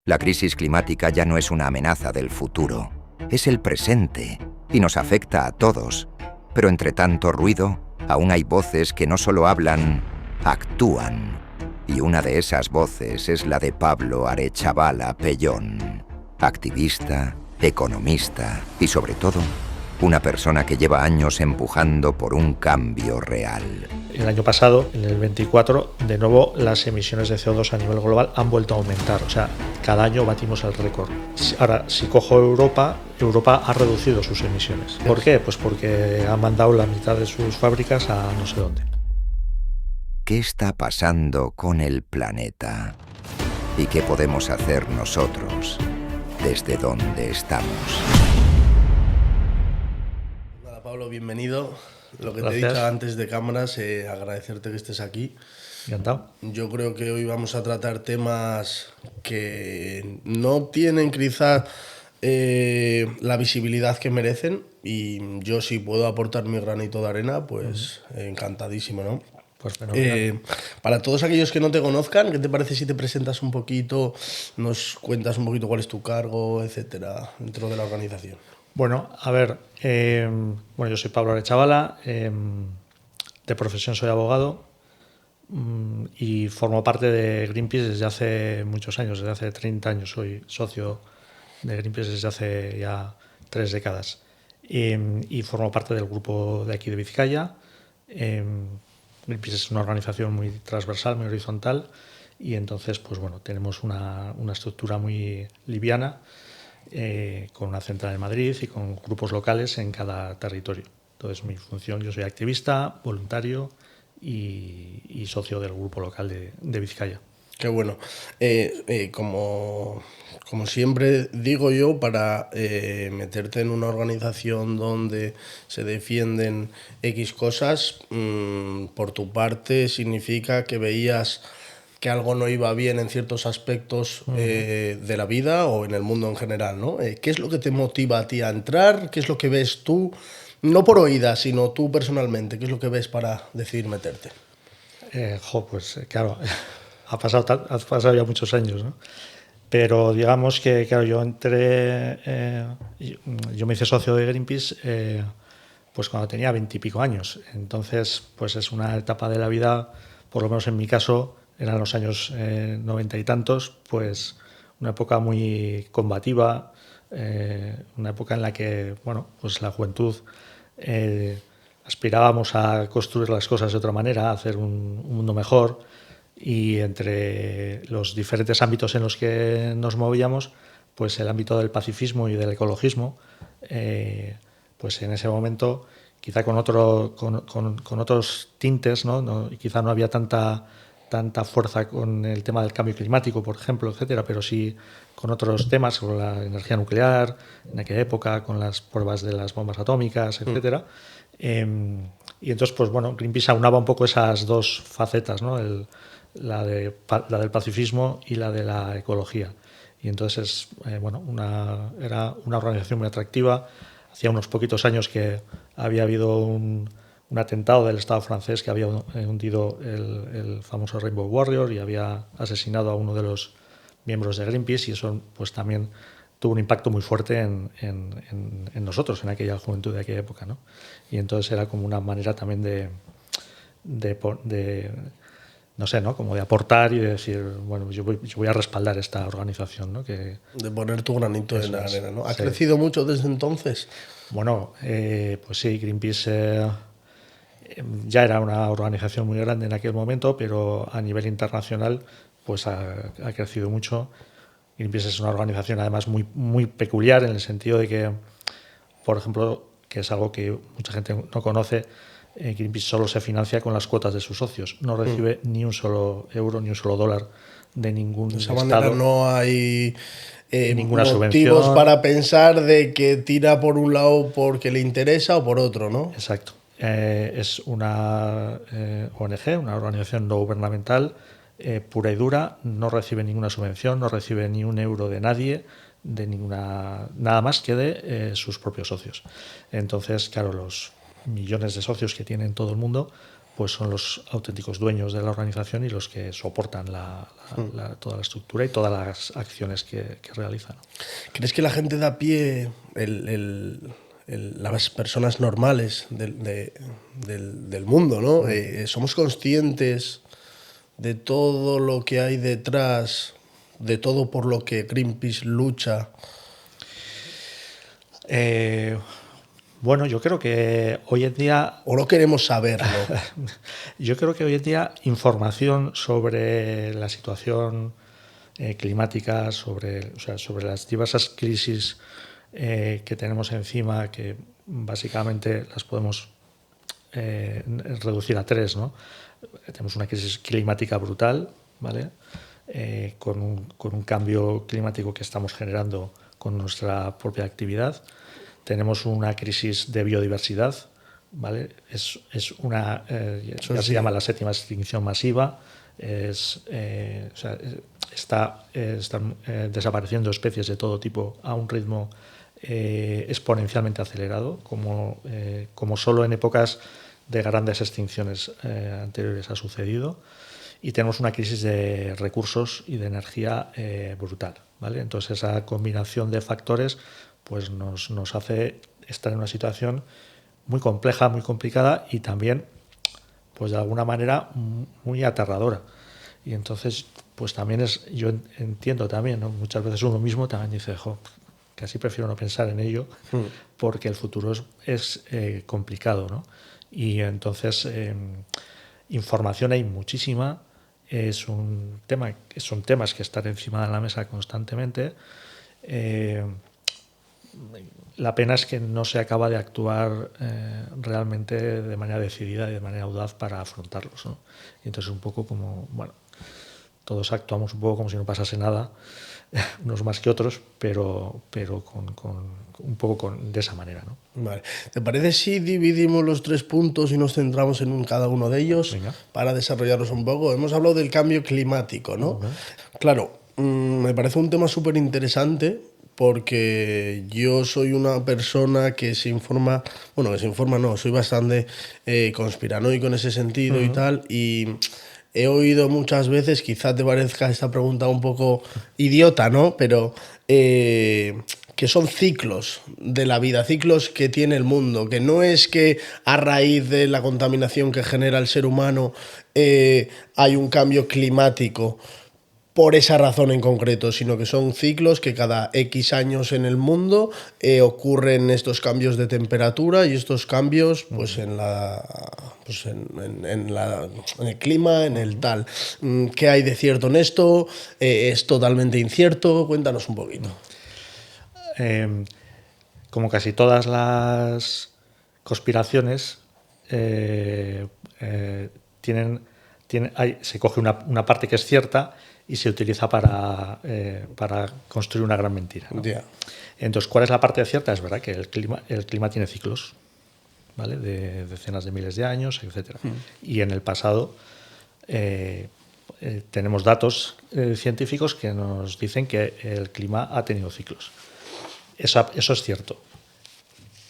La crisis climática ya no es una amenaza del futuro, es el presente y nos afecta a todos. Pero entre tanto ruido, aún hay voces que no solo hablan, actúan. Y una de esas voces es la de Pablo Arechavala Pellón, activista, economista y sobre todo, una persona que lleva años empujando por un cambio real. El año pasado, en el 24, de nuevo las emisiones de CO2 a nivel global han vuelto a aumentar. O sea, cada año batimos el récord. Ahora, si cojo Europa, Europa ha reducido sus emisiones. ¿Por qué? Pues porque ha mandado la mitad de sus fábricas a no sé dónde. ¿Qué está pasando con el planeta? ¿Y qué podemos hacer nosotros desde donde estamos? Hola Pablo, bienvenido. Lo que Gracias. te he dicho antes de cámaras, agradecerte que estés aquí. Encantado. Yo creo que hoy vamos a tratar temas que no tienen quizás la visibilidad que merecen, y yo, si puedo aportar mi granito de arena, pues encantadísimo, ¿no? Pues fenomenal. Para todos aquellos que no te conozcan, ¿qué te parece si te presentas un poquito, nos cuentas un poquito cuál es tu cargo, etcétera, dentro de la organización? Bueno, a ver, yo soy Pablo Arechavala, de profesión soy abogado y formo parte de Greenpeace desde hace muchos años, desde hace 30 años. Soy socio de Greenpeace desde hace ya 3 décadas y formo parte del grupo de aquí de Vizcaya. Greenpeace es una organización muy transversal, muy horizontal, y entonces, pues bueno, tenemos una estructura muy liviana, con una central en Madrid y con grupos locales en cada territorio. Entonces, mi función, yo soy activista, voluntario y socio del grupo local de Vizcaya. Qué bueno. Como siempre digo yo, para meterte en una organización donde se defienden X cosas, por tu parte significa que veías que algo no iba bien en ciertos aspectos de la vida o en el mundo en general, ¿no? ¿Qué es lo que te motiva a ti a entrar? ¿Qué es lo que ves tú? No por oídas, sino tú personalmente. ¿Qué es lo que ves para decidir meterte? Pues claro, ha pasado ya muchos años, ¿no? Pero digamos que, claro, yo entré, yo me hice socio de Greenpeace pues cuando tenía 20 y pico años. Entonces, pues es una etapa de la vida, por lo menos en mi caso, eran los años 90 y tantos, pues una época muy combativa, una época en la que, bueno, pues la juventud aspirábamos a construir las cosas de otra manera, a hacer un mundo mejor, y entre los diferentes ámbitos en los que nos movíamos, pues el ámbito del pacifismo y del ecologismo, pues en ese momento, quizá con otros tintes, ¿no? Quizá no había tanta fuerza con el tema del cambio climático, por ejemplo, etcétera, pero sí con otros temas, con la energía nuclear, en aquella época, con las pruebas de las bombas atómicas, etcétera. Y entonces, pues bueno, Greenpeace aunaba un poco esas dos facetas, ¿no? La del pacifismo y la de la ecología. Y entonces, era una organización muy atractiva. Hacía unos poquitos años que había habido un atentado del Estado francés que había hundido el famoso Rainbow Warrior y había asesinado a uno de los miembros de Greenpeace, y eso pues también tuvo un impacto muy fuerte en nosotros, en aquella juventud de aquella época, ¿no? Y entonces era como una manera también de no sé, ¿no? Como de aportar y de decir, bueno, yo voy a respaldar esta organización, ¿no? De poner tu granito en la arena, ¿no? ¿Ha sí. crecido mucho desde entonces? Bueno, pues sí, Greenpeace ya era una organización muy grande en aquel momento, pero a nivel internacional pues ha crecido mucho. Greenpeace es una organización además muy, muy peculiar, en el sentido de que, por ejemplo, que es algo que mucha gente no conoce, Greenpeace solo se financia con las cuotas de sus socios. No recibe ni un solo euro, ni un solo dólar de ningún De esa estado. manera no hay ninguna motivos subvención para pensar de que tira por un lado porque le interesa o por otro, ¿no? Exacto. Es una ONG, una organización no gubernamental, pura y dura. No recibe ninguna subvención, no recibe ni un euro de nadie, de nada más que de sus propios socios. Entonces, claro, los millones de socios que tiene en todo el mundo, pues son los auténticos dueños de la organización y los que soportan toda la estructura y todas las acciones que realizan. ¿Crees que la gente de a pie, las personas normales del mundo, ¿no? Somos conscientes de todo lo que hay detrás, de todo por lo que Greenpeace lucha? Bueno, yo creo que hoy en día... ¿O no queremos saberlo? Yo creo que hoy en día información sobre la situación climática, sobre las diversas crisis que tenemos encima, que básicamente las podemos reducir a 3, ¿no? Tenemos una crisis climática brutal, ¿vale? Con un cambio climático que estamos generando con nuestra propia actividad. Tenemos una crisis de biodiversidad, ¿vale? Es una, ya se llama la 7ª extinción masiva. Están desapareciendo especies de todo tipo a un ritmo exponencialmente acelerado, como solo en épocas de grandes extinciones anteriores ha sucedido. Y tenemos una crisis de recursos y de energía brutal, ¿vale? Entonces esa combinación de factores pues nos hace estar en una situación muy compleja, muy complicada y también, pues de alguna manera, muy aterradora. Y entonces, pues también yo entiendo también, ¿no? Muchas veces uno mismo también dice, casi prefiero no pensar en ello, porque el futuro es complicado, ¿no? Y entonces, información hay muchísima, son temas que están encima de la mesa constantemente. La pena es que no se acaba de actuar realmente de manera decidida y de manera audaz para afrontarlos, ¿no? Y entonces un poco como, bueno, todos actuamos un poco como si no pasase nada, unos más que otros, pero un poco de esa manera, ¿no? Vale. ¿Te parece si dividimos los 3 puntos y nos centramos en cada uno de ellos? Venga. Para desarrollarlos un poco? Hemos hablado del cambio climático, ¿no? Claro, me parece un tema súper interesante porque yo soy una persona que se informa, no, soy bastante conspiranoico en ese sentido y tal, y he oído muchas veces, quizás te parezca esta pregunta un poco idiota, ¿no? Pero que son ciclos de la vida, ciclos que tiene el mundo, que no es que a raíz de la contaminación que genera el ser humano hay un cambio climático por esa razón en concreto, sino que son ciclos que cada X años en el mundo ocurren estos cambios de temperatura y estos cambios pues en el clima, en el tal. ¿Qué hay de cierto en esto? ¿Es totalmente incierto? Cuéntanos un poquito. Como casi todas las conspiraciones, se coge una parte que es cierta y se utiliza para construir una gran mentira, ¿no? Yeah. Entonces, ¿cuál es la parte cierta? Es verdad que el clima tiene ciclos, ¿vale? De decenas de miles de años, etc. Y en el pasado tenemos datos científicos que nos dicen que el clima ha tenido ciclos. Eso es cierto.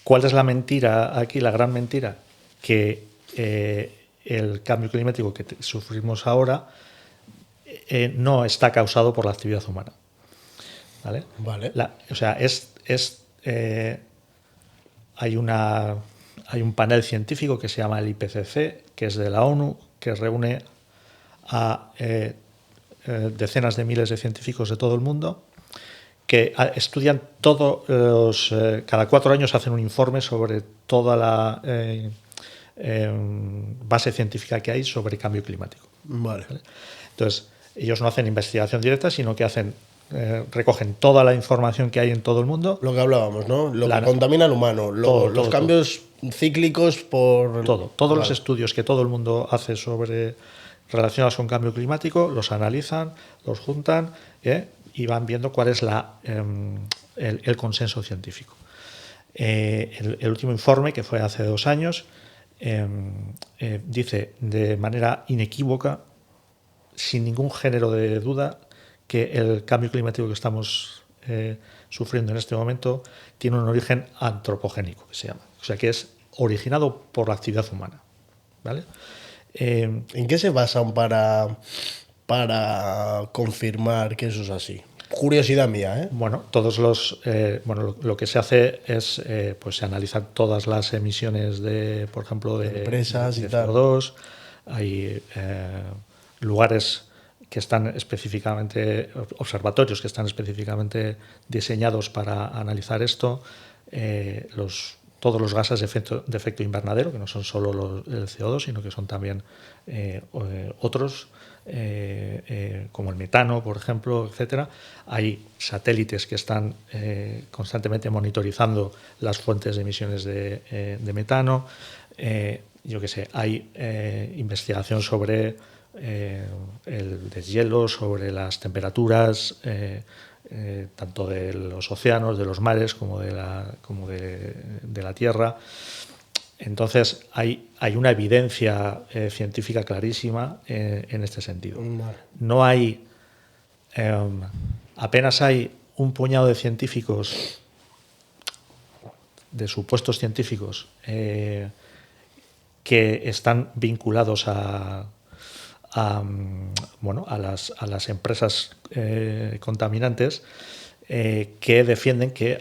¿Cuál es la mentira aquí, la gran mentira? Que el cambio climático que sufrimos ahora no está causado por la actividad humana, ¿vale? Vale. Hay un panel científico que se llama el IPCC, que es de la ONU, que reúne a decenas de miles de científicos de todo el mundo que estudian cada 4 años hacen un informe sobre toda la base científica que hay sobre cambio climático. Vale. Entonces, ellos no hacen investigación directa, sino que recogen toda la información que hay en todo el mundo. Lo que hablábamos, ¿no? Lo que contamina al humano, los cambios cíclicos por... Todos los estudios que todo el mundo hace relacionados con cambio climático, los analizan, los juntan y van viendo cuál es el consenso científico. El último informe, que fue hace 2 años, dice de manera inequívoca, sin ningún género de duda, que el cambio climático que estamos sufriendo en este momento tiene un origen antropogénico, que se llama. O sea, que es originado por la actividad humana, ¿vale? ¿En qué se basan para confirmar que eso es así? Curiosidad mía, ¿eh? Bueno, lo que se hace es, pues se analizan todas las emisiones por ejemplo, de Empresas y tal. CO2. Hay lugares que están específicamente, observatorios que están específicamente diseñados para analizar esto. Todos los gases de efecto invernadero, que no son solo el CO2, sino que son también otros, como el metano, por ejemplo, etcétera. Hay satélites que están constantemente monitorizando las fuentes de emisiones de metano. Yo qué sé, hay investigación sobre el deshielo, sobre las temperaturas, tanto de los océanos, de los mares, como de la tierra. Entonces hay una evidencia científica clarísima en este sentido. Vale. No hay, apenas hay un puñado de científicos, de supuestos científicos, que están vinculados a las empresas contaminantes, que defienden que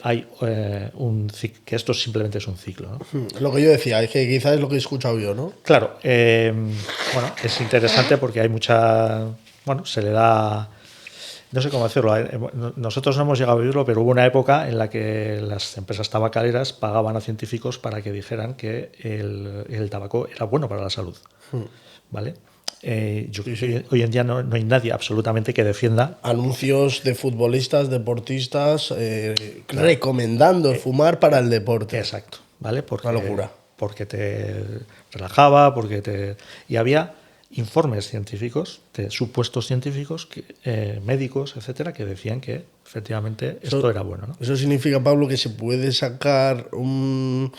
que esto simplemente es un ciclo, ¿no? Lo que yo decía, es que quizás es lo que he escuchado yo, ¿no? Claro, es interesante porque hay se le da, no sé cómo decirlo, nosotros no hemos llegado a vivirlo, pero hubo una época en la que las empresas tabacaleras pagaban a científicos para que dijeran que el tabaco era bueno para la salud, ¿vale? Hoy en día no hay nadie absolutamente que defienda. Anuncios de futbolistas, deportistas, recomendando fumar para el deporte. Exacto, ¿vale? Una locura. Porque te relajaba, y había informes científicos, de supuestos científicos, médicos, etcétera, que decían que efectivamente esto era bueno, ¿no? Eso significa, Pablo, que se puede sacar un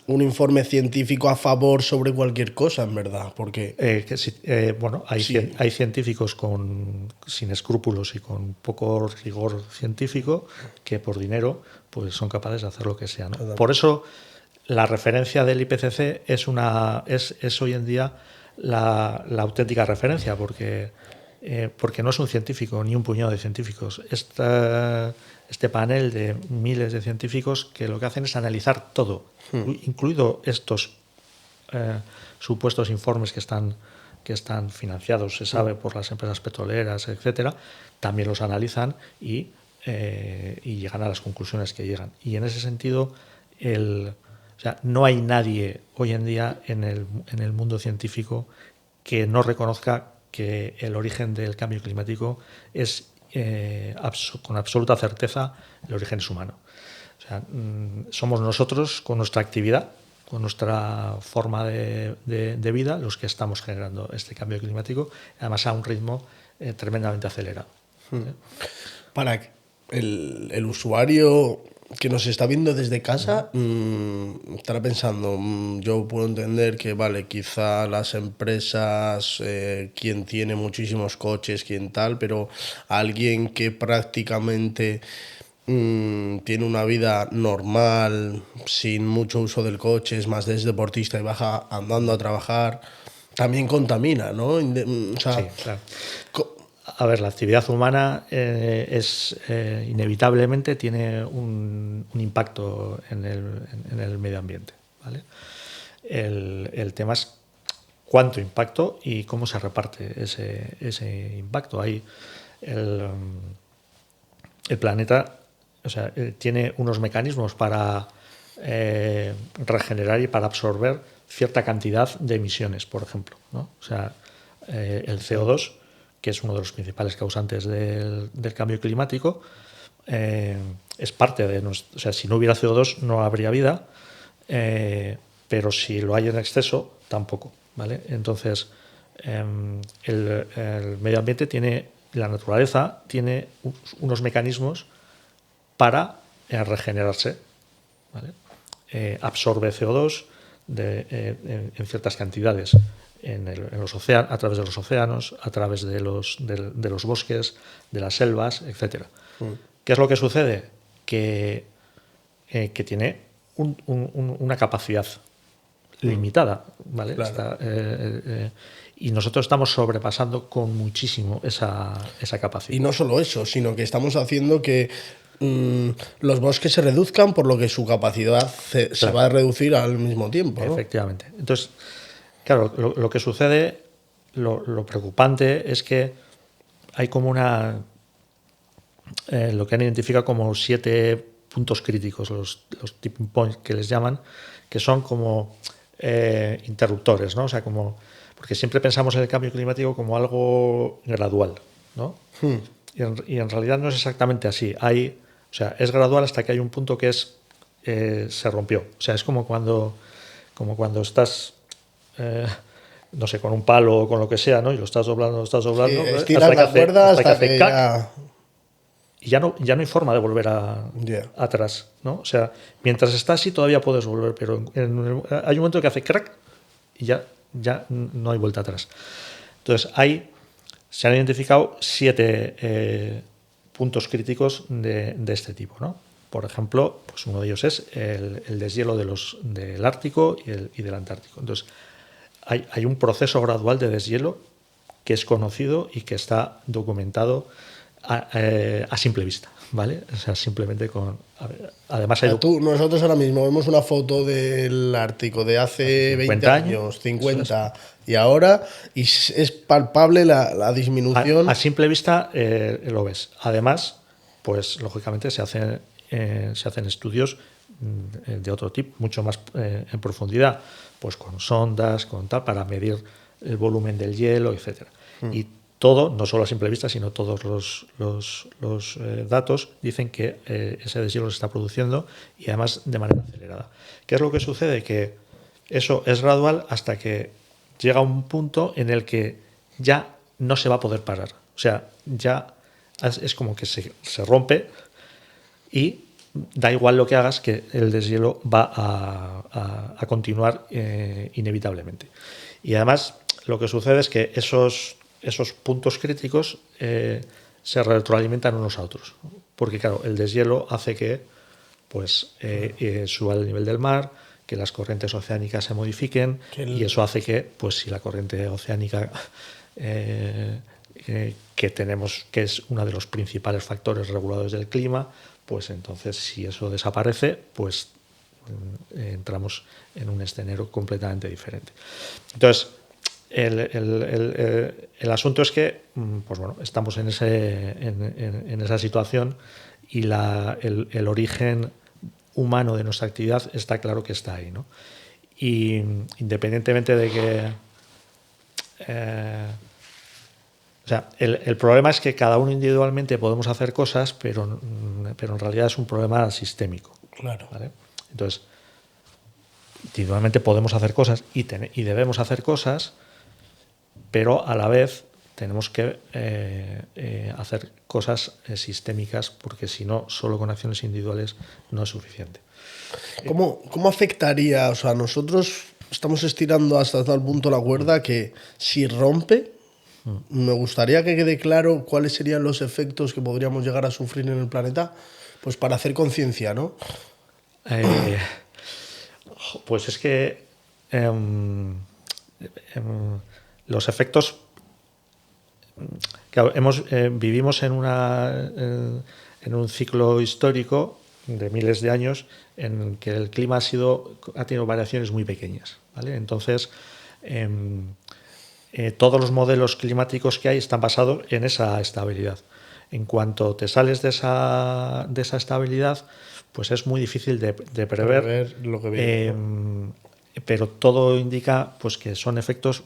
informe científico a favor sobre cualquier cosa, en verdad, porque hay científicos sin escrúpulos y con poco rigor científico que por dinero pues son capaces de hacer lo que sea, ¿no? Por eso la referencia del IPCC es hoy en día la auténtica referencia, porque no es un científico ni un puñado de científicos. Este panel de miles de científicos que lo que hacen es analizar todo, incluido estos supuestos informes que están financiados, se sabe, por las empresas petroleras, etcétera. También los analizan y llegan a las conclusiones que llegan. Y en ese sentido, no hay nadie hoy en día en el mundo científico que no reconozca que el origen del cambio climático es con absoluta certeza el origen es humano. Somos nosotros, con nuestra actividad, con nuestra forma de vida, los que estamos generando este cambio climático, además a un ritmo tremendamente acelerado. Para el usuario que nos está viendo desde casa, estará pensando, yo puedo entender que, vale, quizá las empresas, quien tiene muchísimos coches, quien tal, pero alguien que prácticamente tiene una vida normal, sin mucho uso del coche, es más, es deportista y baja andando a trabajar, también contamina, ¿no? Sí, claro. A ver, la actividad humana inevitablemente tiene un impacto en el medio ambiente, ¿vale? El tema es cuánto impacto y cómo se reparte ese impacto. El planeta, tiene unos mecanismos para regenerar y para absorber cierta cantidad de emisiones, por ejemplo, ¿no? El CO2, que es uno de los principales causantes del cambio climático, es parte de nuestro. Si no hubiera CO2 no habría vida, pero si lo hay en exceso, tampoco, ¿vale? Entonces, el medio ambiente la naturaleza tiene unos mecanismos para regenerarse, ¿vale? Absorbe CO2 en ciertas cantidades en los océanos, a través de los océanos, a través de los bosques, de las selvas, etcétera. ¿Qué es lo que sucede? Que tiene una capacidad limitada, ¿vale? Claro. Y nosotros estamos sobrepasando con muchísimo esa capacidad. Y no solo eso, sino que estamos haciendo que los bosques se reduzcan, por lo que su capacidad se Claro. va a reducir al mismo tiempo, ¿no? Efectivamente. Entonces, claro, lo que sucede, lo preocupante es que hay como lo que han identificado como 7 puntos críticos, los tipping points que les llaman, que son como interruptores, ¿no? O sea, porque siempre pensamos en el cambio climático como algo gradual, ¿no? Y en realidad no es exactamente así. O sea, es gradual hasta que hay un punto que se rompió. O sea, es como cuando estás, no sé, con un palo o con lo que sea, ¿no? Y lo estás doblando, Sí, ¿no? estiras la cuerda hasta que ¡cac! ya... Y ya no hay forma de volver Ya. atrás, ¿no? O sea, mientras está así todavía puedes volver, pero hay un momento que hace crack y ya no hay vuelta atrás. Entonces, se han identificado 7 puntos críticos de este tipo, ¿no? Por ejemplo, pues uno de ellos es el deshielo del Ártico y del Antártico. Entonces, hay un proceso gradual de deshielo que es conocido y que está documentado a simple vista, ¿vale? O sea, simplemente además O sea, nosotros ahora mismo vemos una foto del Ártico de hace 20 años, 50, y ahora, y es palpable la disminución. a simple vista lo ves. Además, pues lógicamente se hacen estudios de otro tipo, mucho más en profundidad, pues con sondas, con tal, para medir el volumen del hielo, etcétera. Y todo, no solo a simple vista, sino todos los datos dicen que ese deshielo se está produciendo y además de manera acelerada. ¿Qué es lo que sucede? Que eso es gradual hasta que llega un punto en el que ya no se va a poder parar. O sea, ya es como que se rompe y da igual lo que hagas, que el deshielo va a continuar inevitablemente. Y además lo que sucede es que esos puntos críticos se retroalimentan unos a otros. Porque claro, el deshielo hace que pues suba el nivel del mar, que las corrientes oceánicas se modifiquen, y eso hace que, pues si la corriente oceánica que tenemos, que es uno de los principales factores reguladores del clima, pues entonces si eso desaparece, pues entramos en un escenario completamente diferente. Entonces, el asunto es que pues bueno, estamos en esa situación y el origen humano de nuestra actividad está claro que está ahí, ¿no? Y independientemente de que o sea, el problema es que cada uno individualmente podemos hacer cosas, pero en realidad es un problema sistémico. Claro. ¿Vale? Entonces, individualmente podemos hacer cosas y debemos hacer cosas, pero a la vez tenemos que hacer cosas sistémicas, porque si no, solo con acciones individuales no es suficiente. ¿Cómo afectaría? O sea, nosotros estamos estirando hasta tal punto la cuerda que si rompe, me gustaría que quede claro cuáles serían los efectos que podríamos llegar a sufrir en el planeta, pues para hacer conciencia, ¿no? Pues es que los efectos... Claro, vivimos en un ciclo histórico de miles de años en que el clima ha tenido variaciones muy pequeñas, ¿vale? Entonces, todos los modelos climáticos que hay están basados en esa estabilidad. En cuanto te sales de esa estabilidad, pues es muy difícil de prever lo que viene. Pero todo indica pues que son efectos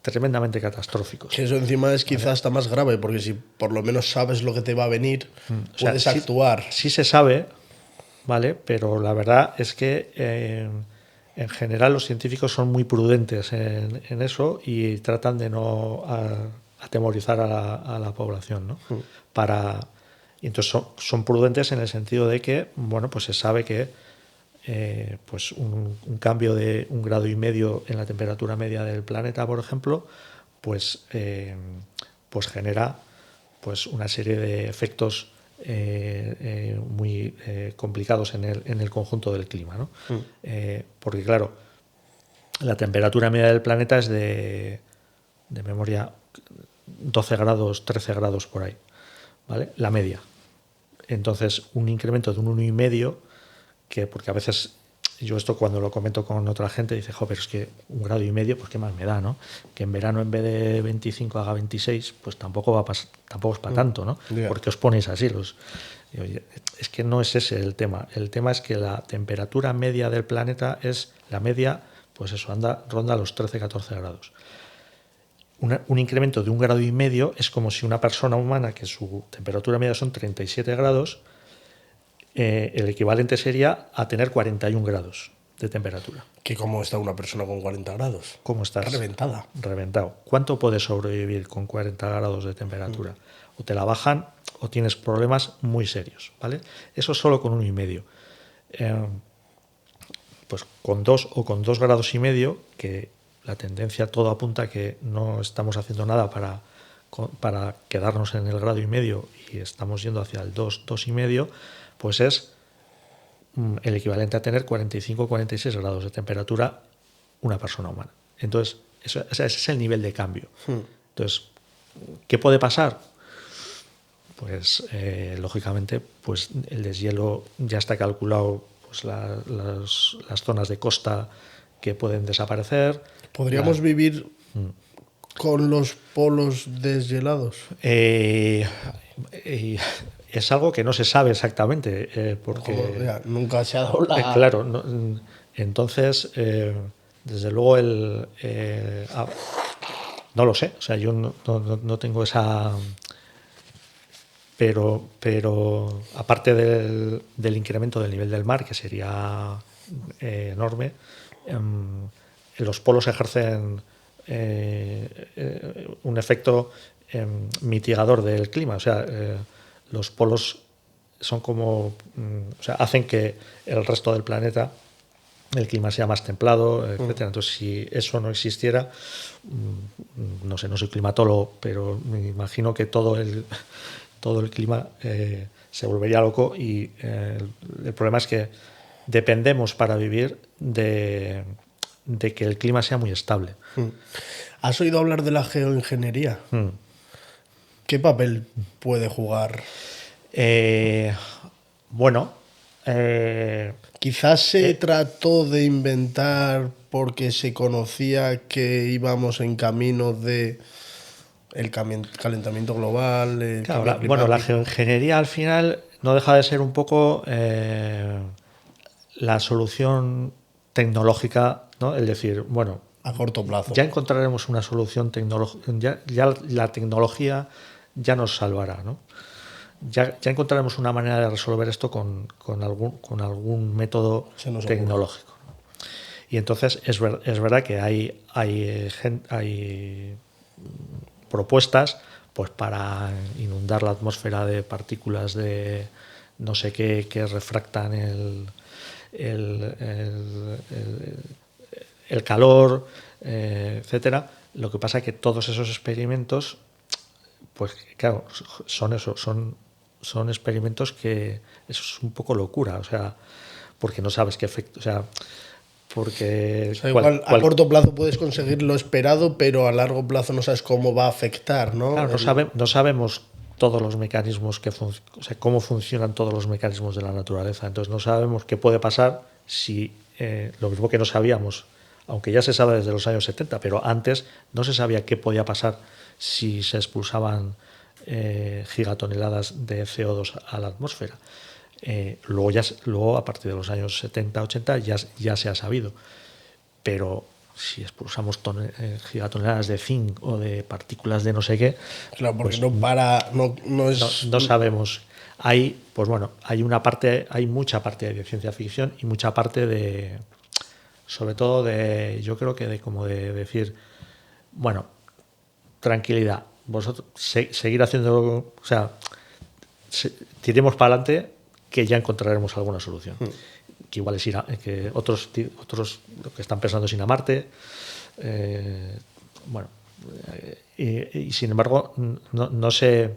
tremendamente catastróficos. Que eso encima es quizás hasta más grave, porque si por lo menos sabes lo que te va a venir, puedes actuar. Sí se sabe, ¿vale? Pero la verdad es que en general los científicos son muy prudentes en eso y tratan de no atemorizar a la población, ¿no? Y entonces son prudentes en el sentido de que, bueno, pues se sabe que pues un cambio de 1,5 grados en la temperatura media del planeta, por ejemplo, pues genera pues una serie de efectos muy complicados en el conjunto del clima, ¿no? Porque claro, la temperatura media del planeta es de memoria 12 grados, 13 grados por ahí, ¿vale? La media. Entonces, un incremento de un 1,5, que porque a veces yo esto cuando lo comento con otra gente dice, jo, pero es que 1,5 grados, pues qué más me da, ¿no? Que en verano en vez de 25 haga 26, pues tampoco tampoco es para tanto, ¿no? Yeah. Porque os ponéis así y, oye, es que no es ese el tema. El tema es que la temperatura media del planeta es la media, pues eso, ronda los 13-14 grados. Un incremento de 1,5 grados es como si una persona humana, que su temperatura media son 37 grados, el equivalente sería a tener 41 grados de temperatura. ¿Que cómo está una persona con 40 grados? ¿Cómo estás? Reventada. Reventado. ¿Cuánto puedes sobrevivir con 40 grados de temperatura? O te la bajan o tienes problemas muy serios, ¿vale? Eso solo con 1,5. Pues con 2 o con 2,5 grados, que la tendencia todo apunta a que no estamos haciendo nada para quedarnos en el 1,5 grados y estamos yendo hacia el 2, 2,5, pues es el equivalente a tener 45 o 46 grados de temperatura una persona humana. Entonces, ese es el nivel de cambio. Entonces, ¿qué puede pasar? Pues, lógicamente, pues el deshielo ya está calculado, pues las zonas de costa que pueden desaparecer. ¿Podríamos vivir con los polos deshielados? Es algo que no se sabe exactamente, porque nunca se ha dado la... claro, entonces, desde luego no lo sé, o sea, yo no tengo esa... Pero aparte del incremento del nivel del mar, que sería enorme, los polos ejercen un efecto mitigador del clima. O sea, los polos son como... o sea, hacen que el resto del planeta, el clima sea más templado, etcétera. Entonces, si eso no existiera, no sé, no soy climatólogo, pero me imagino que todo el clima se volvería loco y el problema es que dependemos para vivir de que el clima sea muy estable. ¿Has oído hablar de la geoingeniería? ¿Qué papel puede jugar? Bueno, quizás se trató de inventar porque se conocía que íbamos en camino de el calentamiento global. Claro, bueno, la geoingeniería al final no deja de ser un poco la solución tecnológica, ¿no? Es decir, bueno, a corto plazo. Ya encontraremos una solución tecnológica, ya la tecnología ya nos salvará, ¿no? Ya encontraremos una manera de resolver esto con algún método tecnológico. Y entonces es verdad que hay propuestas pues para inundar la atmósfera de partículas de no sé qué que refractan el calor, etcétera. Lo que pasa es que todos esos experimentos, pues claro, son experimentos que eso es un poco locura, o sea, porque no sabes qué efecto, o sea, porque o sea, igual a corto plazo puedes conseguir lo esperado, pero a largo plazo no sabes cómo va a afectar, ¿no? Claro, no sabemos todos los mecanismos o sea, cómo funcionan todos los mecanismos de la naturaleza. Entonces no sabemos qué puede pasar si lo mismo que no sabíamos, aunque ya se sabe desde los años 70, pero antes no se sabía qué podía pasar si se expulsaban gigatoneladas de CO2 a la atmósfera. Luego, a partir de los años 70, 80, ya se ha sabido. Pero si expulsamos gigatoneladas de zinc o de partículas de no sé qué... Claro, porque pues, no sabemos. Hay mucha parte de ciencia ficción y mucha parte sobre todo yo creo que de decir, bueno, tranquilidad, vosotros seguir haciendo, o sea, tiremos para adelante, que ya encontraremos alguna solución. Que igual es que otros lo que están pensando es ir a Marte, bueno, y sin embargo no sé,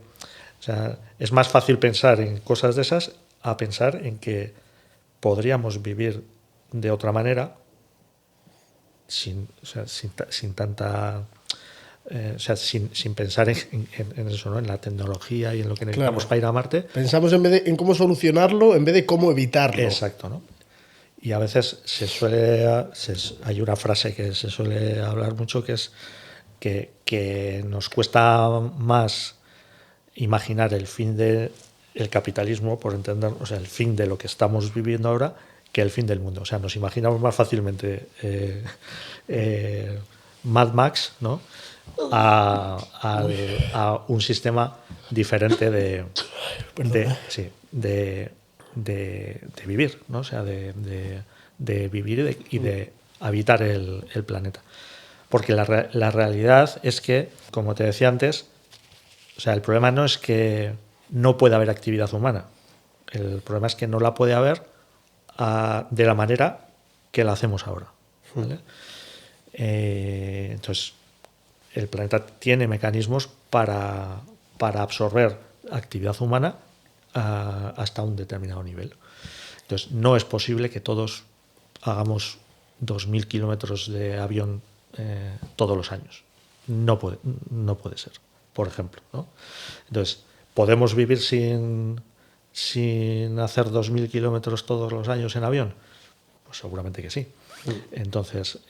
o sea, es más fácil pensar en cosas de esas a pensar en que podríamos vivir de otra manera sin tanta... sin pensar en eso, ¿no? En la tecnología y en lo que necesitamos para ir a Marte. Pensamos en cómo solucionarlo en vez de cómo evitarlo. Exacto, ¿no? Y a veces hay una frase que se suele hablar mucho, que es que nos cuesta más imaginar el fin del capitalismo, por entender, o sea, el fin de lo que estamos viviendo ahora, que el fin del mundo. O sea, nos imaginamos más fácilmente Mad Max, ¿no? a un sistema diferente de vivir, ¿no? O sea, de vivir y de habitar el planeta. Porque la realidad es que, como te decía antes, o sea, el problema no es que no pueda haber actividad humana. El problema es que no la puede haber de la manera que la hacemos ahora, ¿vale? Entonces, el planeta tiene mecanismos para absorber actividad humana hasta un determinado nivel. Entonces, no es posible que todos hagamos 2.000 kilómetros de avión todos los años. No puede ser, por ejemplo, ¿no? Entonces, ¿podemos vivir sin hacer 2.000 kilómetros todos los años en avión? Pues seguramente que sí. Entonces,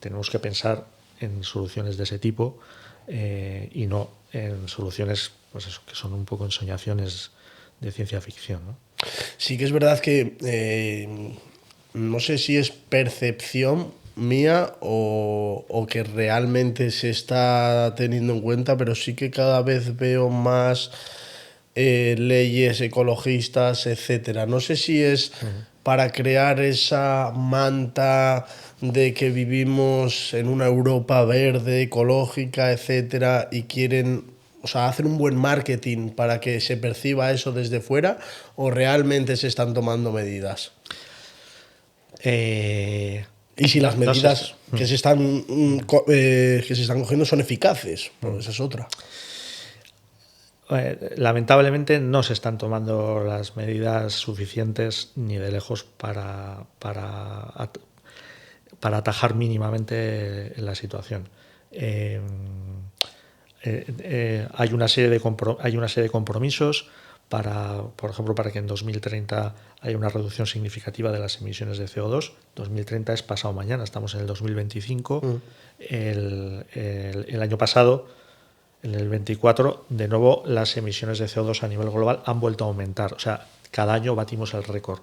tenemos que pensar en soluciones de ese tipo y no en soluciones, pues eso, que son un poco ensoñaciones de ciencia ficción, ¿no? Sí que es verdad que no sé si es percepción mía o que realmente se está teniendo en cuenta, pero sí que cada vez veo más leyes ecologistas, etcétera. No sé si es para crear esa manta de que vivimos en una Europa verde, ecológica, etcétera, y quieren, o sea, hacer un buen marketing para que se perciba eso desde fuera, o realmente se están tomando medidas. Y si las medidas no sé. que se están cogiendo son eficaces, pues esa es otra. Lamentablemente no se están tomando las medidas suficientes ni de lejos para atajar mínimamente la situación. Hay una serie de compromisos por ejemplo, para que en 2030 haya una reducción significativa de las emisiones de CO2. 2030 es pasado mañana, estamos en el 2025. El año pasado, en el 24, de nuevo las emisiones de CO2 a nivel global han vuelto a aumentar. O sea, cada año batimos el récord.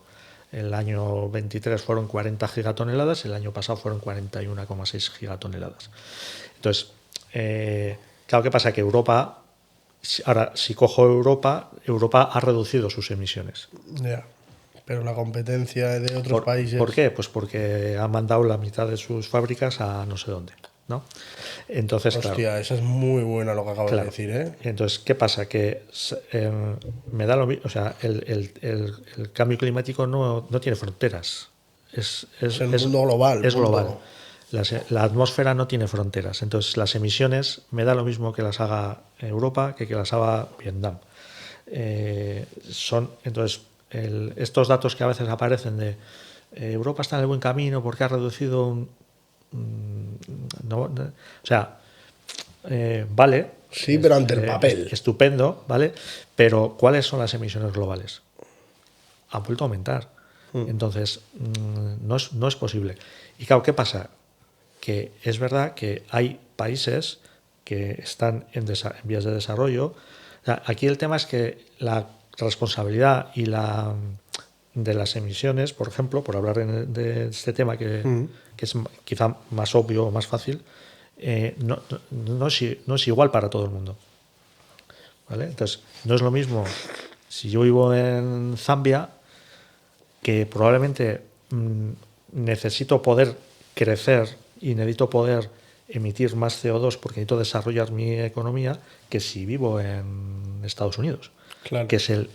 El año 23 fueron 40 gigatoneladas, el año pasado fueron 41,6 gigatoneladas. Entonces, claro, ¿qué pasa? Que Europa, ahora, si cojo Europa ha reducido sus emisiones. Ya, pero la competencia de otros países... ¿Por qué? Pues porque ha mandado la mitad de sus fábricas a no sé dónde, ¿no? Entonces, hostia, claro, esa es muy buena lo que acabas de decir, ¿eh? Entonces, ¿qué pasa? Que me da lo mismo, o sea, el cambio climático no tiene fronteras. Es el mundo global. Es global. La atmósfera no tiene fronteras. Entonces, las emisiones me da lo mismo que las haga Europa que las haga Vietnam. Entonces, estos datos que a veces aparecen de Europa está en el buen camino porque ha reducido vale. Sí, pero ante el papel. Estupendo, ¿vale? Pero ¿cuáles son las emisiones globales? Han vuelto a aumentar. Entonces, no es posible. Y claro, ¿qué pasa? Que es verdad que hay países que están en vías de desarrollo. O sea, aquí el tema es que la responsabilidad de las emisiones, por ejemplo, por hablar de este tema que es quizá más obvio o más fácil, no es igual para todo el mundo, ¿vale? Entonces, no es lo mismo si yo vivo en Zambia, que probablemente necesito poder crecer y necesito poder emitir más CO2 porque necesito desarrollar mi economía, que si vivo en Estados Unidos. Claro. Que es el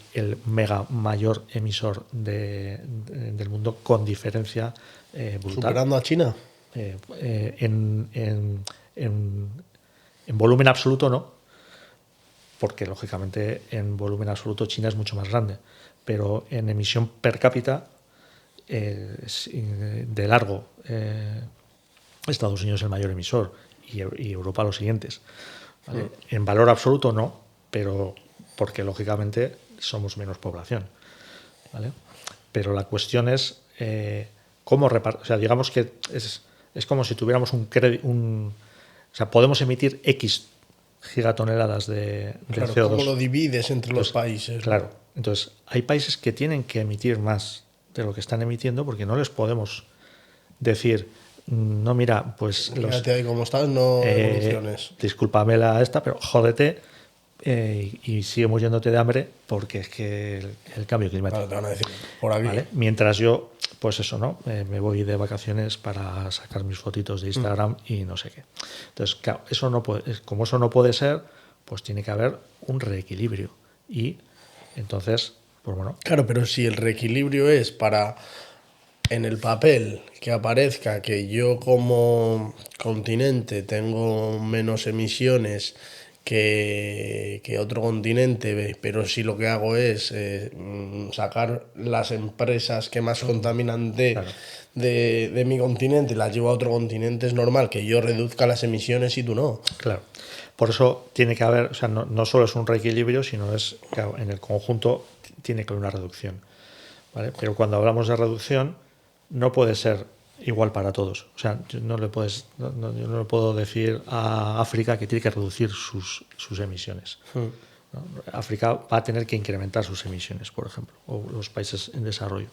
mega mayor emisor del mundo con diferencia brutal. ¿Superando a China? En volumen absoluto no, porque lógicamente en volumen absoluto China es mucho más grande, pero en emisión per cápita de largo Estados Unidos es el mayor emisor y Europa los siguientes. ¿Vale? En valor absoluto no, pero porque lógicamente somos menos población. ¿Vale? Pero la cuestión es cómo repartir. O sea, digamos que es como si tuviéramos o sea, podemos emitir X gigatoneladas de Claro, CO2. ¿cómo lo divides entre los países? Claro. Entonces, hay países que tienen que emitir más de lo que están emitiendo porque no les podemos decir, no, mira, pues Fíjate ahí cómo estás, no evoluciones. discúlpame pero jódete y sigue muriéndote de hambre porque es que el cambio climático. Claro, te van a decir, por aquí. ¿Vale? Mientras yo, pues eso, ¿no? Me voy de vacaciones para sacar mis fotitos de Instagram y no sé qué. Entonces, claro, eso no puede, como eso no puede ser, pues tiene que haber un reequilibrio. Y entonces, pues bueno. Claro, pero si el reequilibrio es para en el papel que aparezca que yo como continente tengo menos emisiones que otro continente, pero si lo que hago es sacar las empresas que más contaminan de mi continente y las llevo a otro continente, es normal que yo reduzca las emisiones y tú no. Claro. Por eso tiene que haber, o sea, no solo es un reequilibrio, sino es, claro, en el conjunto tiene que haber una reducción. ¿Vale? Pero cuando hablamos de reducción, no puede ser igual para todos. O sea, yo no le puedo decir a África que tiene que reducir sus emisiones. ¿No? África va a tener que incrementar sus emisiones, por ejemplo, o los países en desarrollo.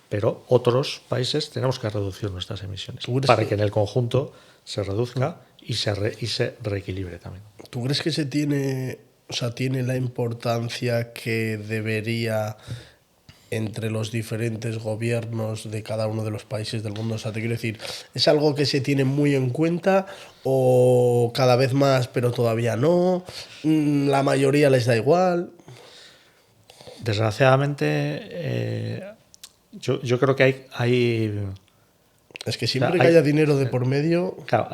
Pero otros países tenemos que reducir nuestras emisiones para que en el conjunto se reduzca y se reequilibre también. ¿Tú crees que tiene la importancia que debería entre los diferentes gobiernos de cada uno de los países del mundo? O sea, te quiero decir, ¿es algo que se tiene muy en cuenta o cada vez más, pero todavía no? ¿La mayoría les da igual? Desgraciadamente, yo creo que hay Es que siempre que haya dinero de por medio... Claro,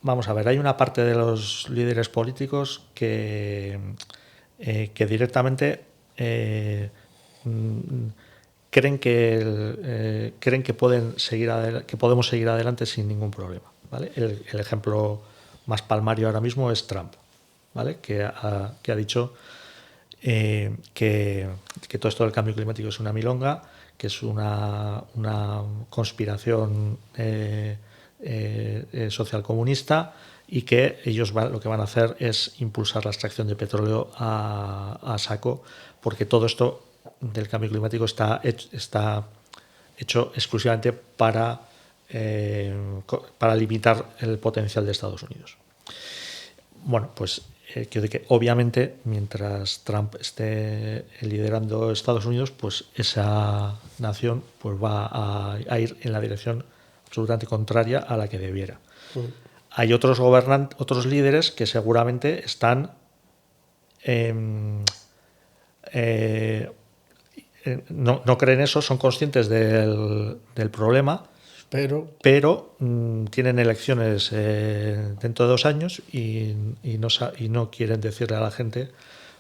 vamos a ver, hay una parte de los líderes políticos que directamente creen que podemos seguir adelante sin ningún problema. ¿Vale? El ejemplo más palmario ahora mismo es Trump, ¿vale? que ha dicho que todo esto del cambio climático es una milonga, que es una conspiración social comunista y que ellos lo que van a hacer es impulsar la extracción de petróleo a saco, porque todo esto del cambio climático está hecho exclusivamente para limitar el potencial de Estados Unidos. Bueno, pues quiero decir que obviamente mientras Trump esté liderando Estados Unidos, pues esa nación pues va a ir en la dirección absolutamente contraria a la que debiera. Hay otros líderes que seguramente están no creen eso, son conscientes del problema, pero tienen elecciones dentro de 2 años y no quieren decirle a la gente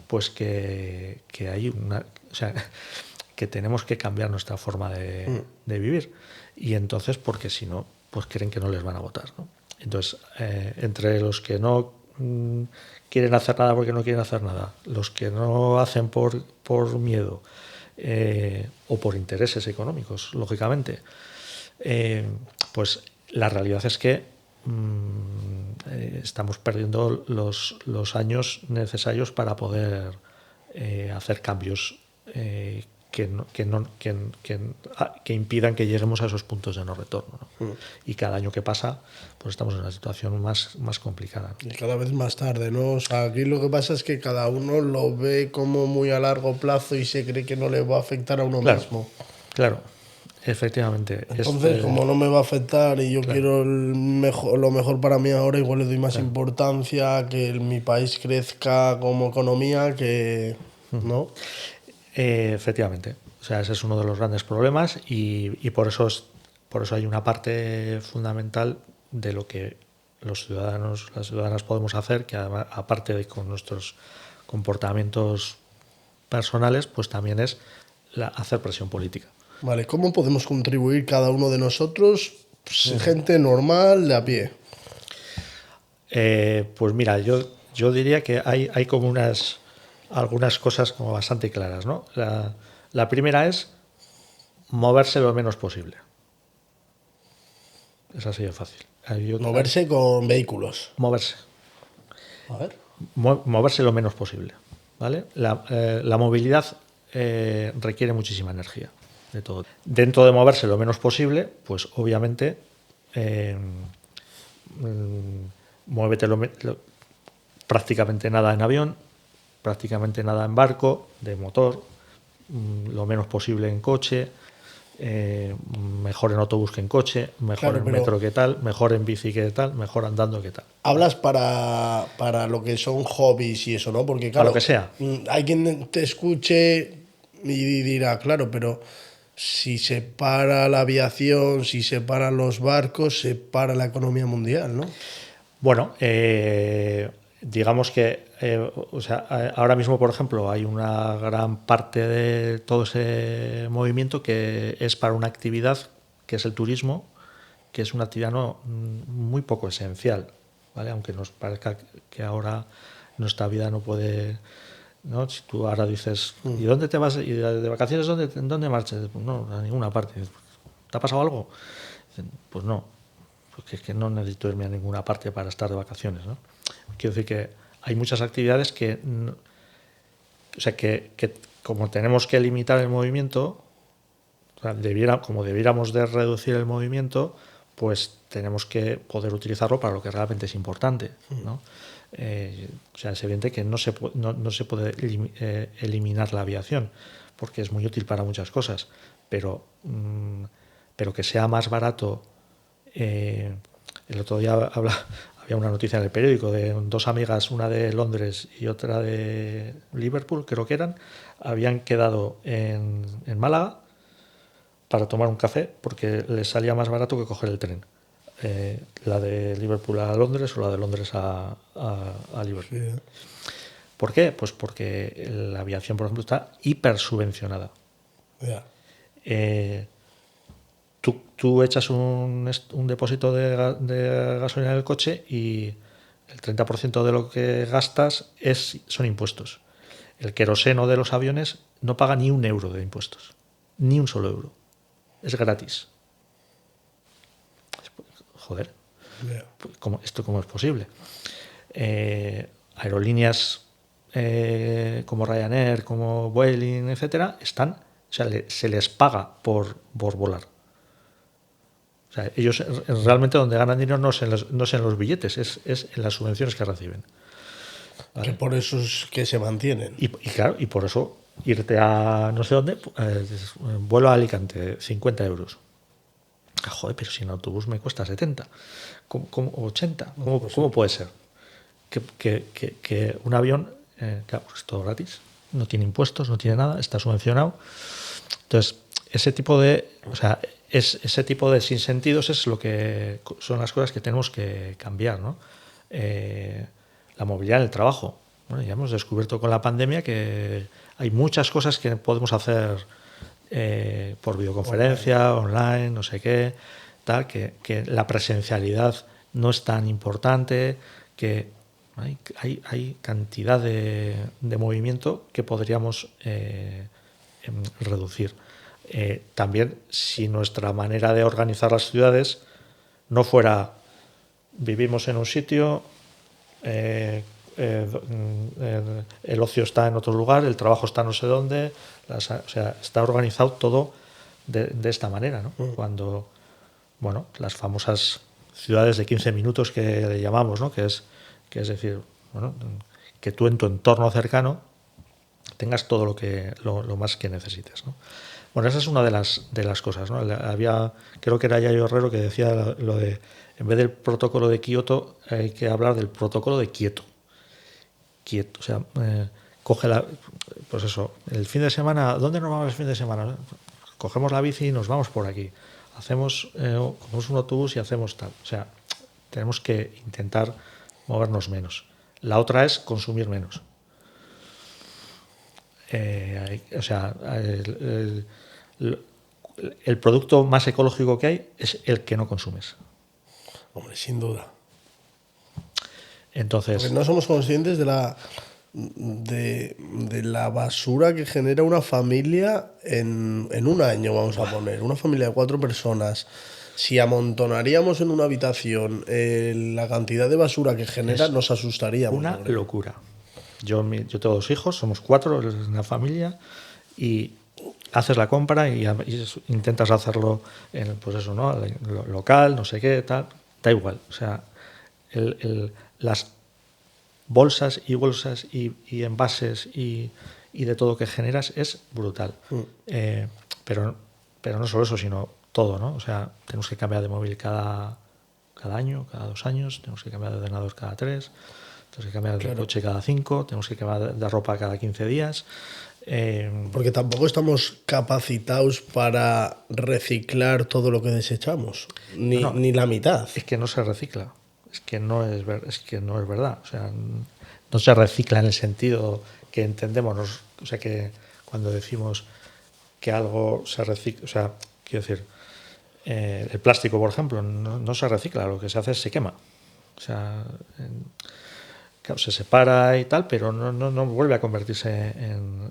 pues que hay que tenemos que cambiar nuestra forma de vivir, y entonces porque si no pues creen que no les van a votar, ¿no? Entonces entre los que no quieren hacer nada porque no quieren hacer nada, los que no hacen por miedo o por intereses económicos, lógicamente, pues la realidad es que estamos perdiendo los años necesarios para poder hacer cambios que impidan que lleguemos a esos puntos de no retorno, ¿no? Y cada año que pasa pues estamos en una situación más complicada. Y cada vez más tarde, ¿no? O sea, aquí lo que pasa es que cada uno lo ve como muy a largo plazo y se cree que no le va a afectar a uno mismo. Claro, efectivamente. Entonces, como no me va a afectar y yo quiero lo mejor para mí ahora, igual le doy más importancia a que mi país crezca como economía, que... ¿no? Efectivamente. O sea, ese es uno de los grandes problemas y por eso hay una parte fundamental de lo que los ciudadanos, las ciudadanas podemos hacer, que además, aparte de con nuestros comportamientos personales, pues también es hacer presión política. Vale, ¿cómo podemos contribuir cada uno de nosotros pues, gente normal de a pie. Pues mira, yo diría que hay como algunas cosas como bastante claras, ¿no? La primera es moverse lo menos posible. Es así de fácil. Moverse con vehículos. Moverse. A ver. Moverse lo menos posible. ¿Vale? La movilidad requiere muchísima energía. De todo. Dentro de moverse lo menos posible, pues obviamente muévete prácticamente nada en avión, prácticamente nada en barco, de motor, lo menos posible en coche, mejor en autobús que en coche, mejor Claro, en pero metro que tal, mejor en bici que tal, mejor andando que tal. hablas para lo que son hobbies y eso, ¿no? Porque Para lo claro, que sea. hay quien te escuche y dirá, claro, pero si se para la aviación, si se paran los barcos, se para la economía mundial, ¿no? Bueno, digamos que o sea, ahora mismo, por ejemplo, hay una gran parte de todo ese movimiento que es para una actividad que es el turismo, que es una actividad muy poco esencial, ¿vale? Aunque nos parezca que ahora nuestra vida no puede, ¿no? Si tú ahora dices, ¿y dónde te vas? ¿Y de vacaciones dónde marchas? Pues no, a ninguna parte. ¿Te ha pasado algo? Pues no, porque es que no necesito irme a ninguna parte para estar de vacaciones, ¿no? Quiero decir que hay muchas actividades que, o sea, que como tenemos que limitar el movimiento, o sea, como debiéramos de reducir el movimiento, pues tenemos que poder utilizarlo para lo que realmente es importante, ¿no? O sea, es evidente que no se puede eliminar la aviación, porque es muy útil para muchas cosas, pero que sea más barato. El otro día había una noticia en el periódico de dos amigas, una de Londres y otra de Liverpool, creo que eran, habían quedado en Málaga para tomar un café porque les salía más barato que coger el tren. La de Liverpool a Londres o la de Londres a Liverpool. Sí. ¿Por qué? Pues porque la aviación, por ejemplo, está hiper subvencionada. Ya. Tú echas un depósito de gasolina en el coche y el 30% de lo que gastas son impuestos. El queroseno de los aviones no paga ni un euro de impuestos. Ni un solo euro. Es gratis. Joder, Ya. ¿esto cómo es posible? Aerolíneas como Ryanair, como Vueling, etcétera, o sea, se les paga por volar. O sea, ellos realmente donde ganan dinero no es en los billetes, es en las subvenciones que reciben. ¿Vale? Que por eso es que se mantienen. Y claro, y por eso irte a no sé dónde, vuelo a Alicante, 50 euros. Joder, pero si en autobús me cuesta 70, ¿cómo 80? ¿Cómo puede ser? Que un avión, claro, pues es todo gratis, no tiene impuestos, no tiene nada, está subvencionado. Entonces, ese tipo de sinsentidos son las cosas que tenemos que cambiar, ¿no? La movilidad en el trabajo. Bueno, ya hemos descubierto con la pandemia que hay muchas cosas que podemos hacer por videoconferencia, online, no sé qué, tal, que la presencialidad no es tan importante, que hay cantidad de movimiento que podríamos reducir. También, si nuestra manera de organizar las ciudades no fuera vivimos en un sitio, el ocio está en otro lugar, el trabajo está no sé dónde, o sea, está organizado todo de esta manera, ¿no? Cuando, bueno, las famosas ciudades de 15 minutos que le llamamos, ¿no? Que es decir, bueno, que tú en tu entorno cercano tengas todo lo más que necesites, ¿no? Bueno, esa es una de las cosas, ¿no? Creo que era Yayo Herrero que decía lo de, en vez del protocolo de Kioto, hay que hablar del protocolo de quieto. Quieto, o sea, pues eso, el fin de semana, ¿dónde nos vamos el fin de semana? Cogemos la bici y nos vamos por aquí. Cogemos un autobús y hacemos tal. O sea, tenemos que intentar movernos menos. La otra es consumir menos. O sea, el producto más ecológico que hay es el que no consumes. Hombre, sin duda. Entonces, Porque no somos conscientes de la basura que genera una familia en un año, vamos a poner. Una familia de 4 personas. Si amontonaríamos en una habitación la cantidad de basura que genera, es nos asustaríamos. una yo creo. locura. Yo tengo 2 hijos, somos 4 en una familia y haces la compra y intentas hacerlo en, pues eso, ¿no? Local, no sé qué, tal, da igual. O sea, las bolsas y bolsas y envases y de todo que generas es brutal. Pero no solo eso, sino todo, ¿no? O sea, tenemos que cambiar de móvil cada año, cada 2 años, tenemos que cambiar de ordenador cada 3, tenemos que cambiar de coche cada 5, tenemos que cambiar de ropa cada 15 días. Porque tampoco estamos capacitados para reciclar todo lo que desechamos, ni la mitad. Es que no se recicla, es que no es verdad. O sea, no se recicla en el sentido que entendemos. O sea, que cuando decimos que algo se recicla, o sea, quiero decir, el plástico, por ejemplo, no se recicla, lo que se hace es se quema. O sea, claro, se separa y tal, pero no vuelve a convertirse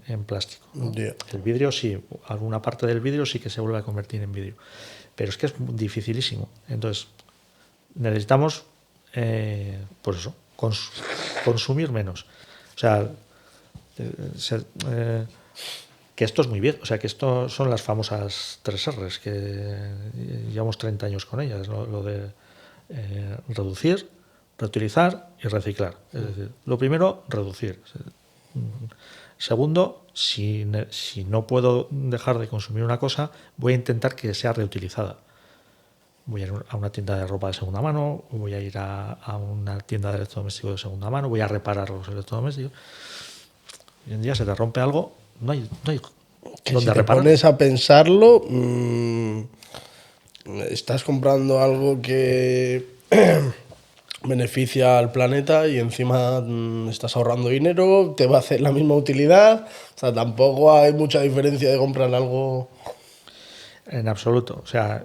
en plástico, ¿no? Yeah. El vidrio sí, alguna parte del vidrio sí que se vuelve a convertir en vidrio, pero es que es dificilísimo. Entonces, necesitamos, pues eso, consumir menos. O sea, que esto es muy bien, o sea, que esto son las famosas 3 R's, que llevamos 30 años con ellas, lo de reducir, reutilizar y reciclar. Es decir, lo primero, reducir. Segundo, si no puedo dejar de consumir una cosa, voy a intentar que sea reutilizada. Voy a ir a una tienda de ropa de segunda mano, voy a ir a una tienda de electrodomésticos de segunda mano, voy a reparar los electrodomésticos. Hoy en día se te rompe algo, no hay Que donde si te reparar. pones a pensarlo, estás comprando algo que beneficia al planeta y encima estás ahorrando dinero, te va a hacer la misma utilidad. O sea, tampoco hay mucha diferencia de comprar algo. En absoluto. O sea,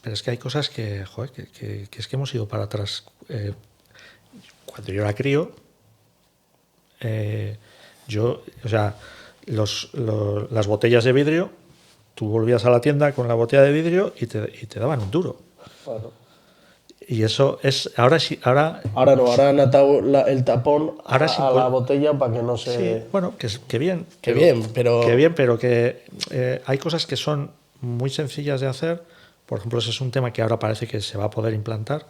pero es que hay cosas que, joder, que es que hemos ido para atrás. Cuando yo era crío, o sea, las botellas de vidrio, tú volvías a la tienda con la botella de vidrio y te daban un duro. Claro. Y eso es, ahora sí, ahora Ahora han atado el tapón Ahora sí, a la botella para que no se... sí, bueno, que bien. Que bien, pero... Que bien, pero que hay cosas que son muy sencillas de hacer. Por ejemplo, ese es un tema que ahora parece que se va a poder implantar.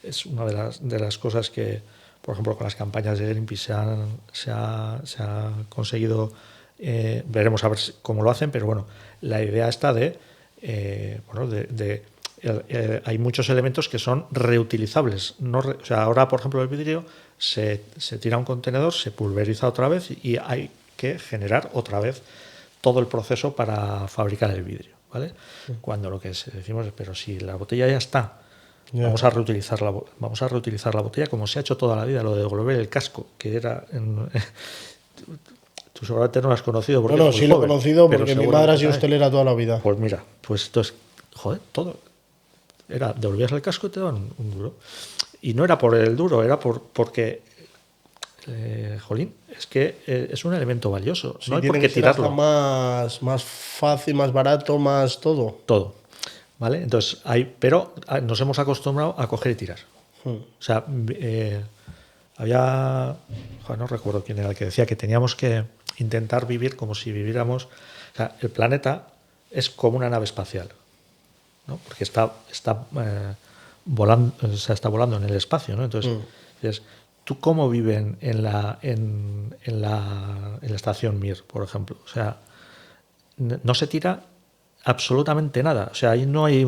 Es una de las cosas que, por ejemplo, con las campañas de Greenpeace se ha conseguido. Veremos a ver cómo lo hacen, pero bueno, la idea está hay muchos elementos que son reutilizables. O sea, ahora, por ejemplo, el vidrio se tira a un contenedor, se pulveriza otra vez y hay que generar otra vez todo el proceso para fabricar el vidrio, ¿vale? Sí. Cuando lo que decimos es, pero si la botella ya está, vamos a reutilizar la botella como se ha hecho toda la vida, lo de devolver el casco, que era... Tú seguramente no lo has conocido. Porque no, sí lo he conocido porque mi madre ha sido hostelera toda la vida. Pues mira, pues entonces, joder, todo... Era, devolvías el casco y te daban un duro. Y no era por el duro, era porque, jolín, es que es un elemento valioso. Sí, no hay por qué tirarlo. Más fácil, más barato, más todo. Todo. ¿Vale? Entonces, pero nos hemos acostumbrado a coger y tirar. O sea, había, no recuerdo quién era el que decía que teníamos que intentar vivir como si viviéramos. O sea, el planeta es como una nave espacial, ¿no? Porque está volando, o sea, está volando en el espacio, ¿no? Entonces, ¿tú cómo viven en la estación Mir, por ejemplo? O sea, no se tira absolutamente nada. O sea, ahí no hay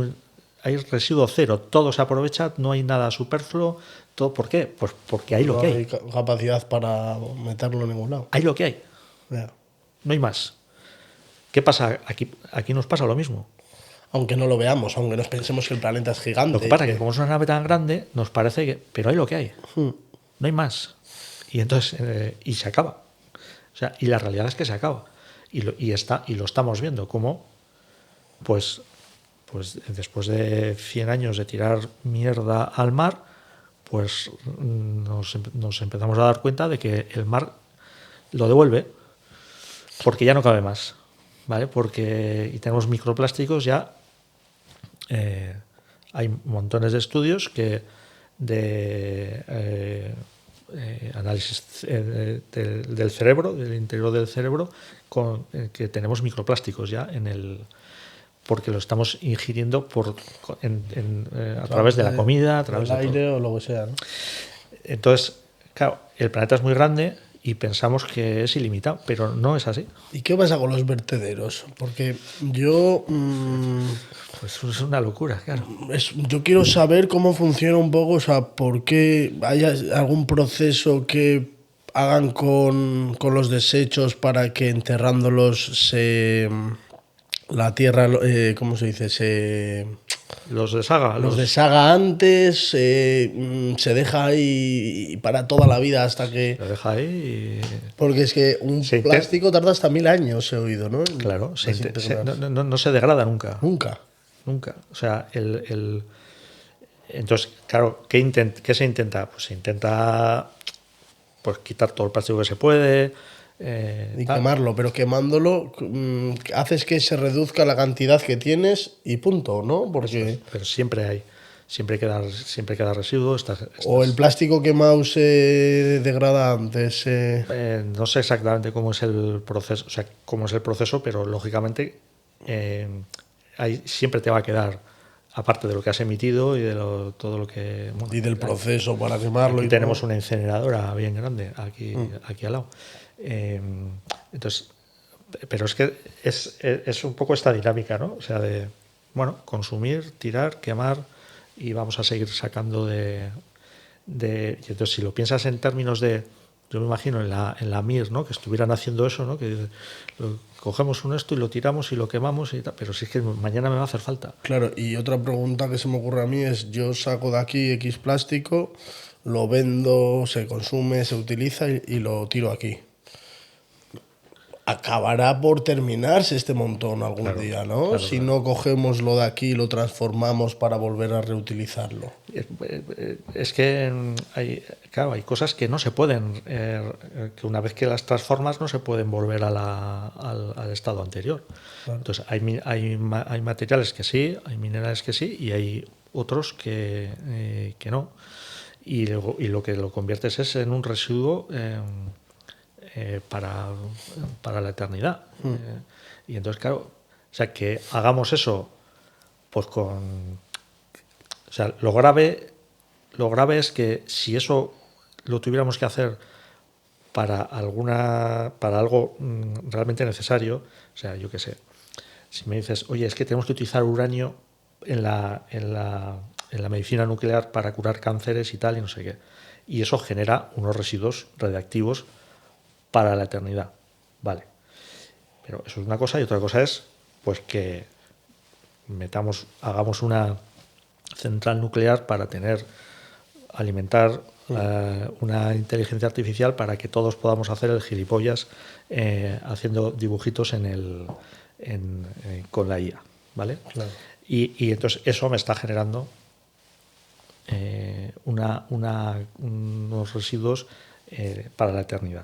residuo cero, todo se aprovecha, no hay nada superfluo. Todo, ¿por qué? Pues porque hay lo que hay. No hay capacidad para meterlo en ningún lado. Hay lo que hay. Yeah. No hay más. ¿Qué pasa? Aquí nos pasa lo mismo. Aunque no lo veamos, aunque nos pensemos que el planeta es gigante. Lo que pasa es que como es una nave tan grande, nos parece que... Pero hay lo que hay. No hay más. Y entonces... y se acaba. O sea, y la realidad es que se acaba. Y lo estamos viendo, como pues después de 100 años de tirar mierda al mar, pues nos empezamos a dar cuenta de que el mar lo devuelve porque ya no cabe más, ¿vale? Y tenemos microplásticos ya. Hay montones de estudios de análisis del cerebro, del interior del cerebro, que tenemos microplásticos ya porque lo estamos ingiriendo a través de la comida, a través del de aire todo. o lo que sea, ¿no? Entonces, claro, el planeta es muy grande y pensamos que es ilimitado, pero no es así. ¿Y qué pasa con los vertederos? Porque yo Pues es una locura, claro. yo quiero saber cómo funciona un poco, o sea, por qué hay algún proceso que hagan con los desechos para que enterrándolos la tierra, ¿cómo se dice? Los deshaga. Los deshaga antes, se deja ahí para toda la vida hasta que... Lo deja ahí Porque es que un plástico tarda hasta 1000 años, he oído, ¿no? Claro, no se degrada nunca. Nunca. Nunca. O sea, entonces, claro, ¿qué se intenta? Pues se intenta pues quitar todo el plástico que se puede. Y quemarlo, pero quemándolo haces que se reduzca la cantidad que tienes y punto, ¿no? Porque... Pero siempre queda residuo. O el plástico quemado se degrada antes. No sé exactamente cómo es el proceso, pero lógicamente siempre te va a quedar, aparte de lo que has emitido y de todo lo que... Bueno, y del proceso para quemarlo. Aquí tenemos una incineradora bien grande aquí al lado. Entonces, pero es que es un poco esta dinámica, ¿no? O sea, de, bueno, consumir, tirar, quemar y vamos a seguir sacando y entonces, si lo piensas en términos yo me imagino en la MIR, ¿no? Que estuvieran haciendo eso, ¿no? Que cogemos esto y lo tiramos y lo quemamos y tal, pero si es que mañana me va a hacer falta. Claro, y otra pregunta que se me ocurre a mí es, yo saco de aquí X plástico, lo vendo, se consume, se utiliza y lo tiro aquí. Acabará por terminarse este montón algún día, ¿no? Claro, si no cogemos lo de aquí y lo transformamos para volver a reutilizarlo. Es que hay cosas que no se pueden, que una vez que las transformas no se pueden volver al estado anterior. Claro. Entonces hay materiales que sí, hay minerales que sí y hay otros que no. Y lo que lo conviertes es en un residuo para la eternidad. Y entonces, claro, o sea, que hagamos eso, pues o sea, lo grave es que si eso lo tuviéramos que hacer para algo realmente necesario, o sea, yo qué sé, si me dices, oye, es que tenemos que utilizar uranio en la medicina nuclear para curar cánceres y tal, y no sé qué, y eso genera unos residuos radiactivos para la eternidad, vale. Pero eso es una cosa y otra cosa es pues que hagamos una central nuclear para alimentar una inteligencia artificial para que todos podamos hacer el gilipollas haciendo dibujitos con la IA, ¿vale? Claro. Y entonces eso me está generando unos residuos para la eternidad.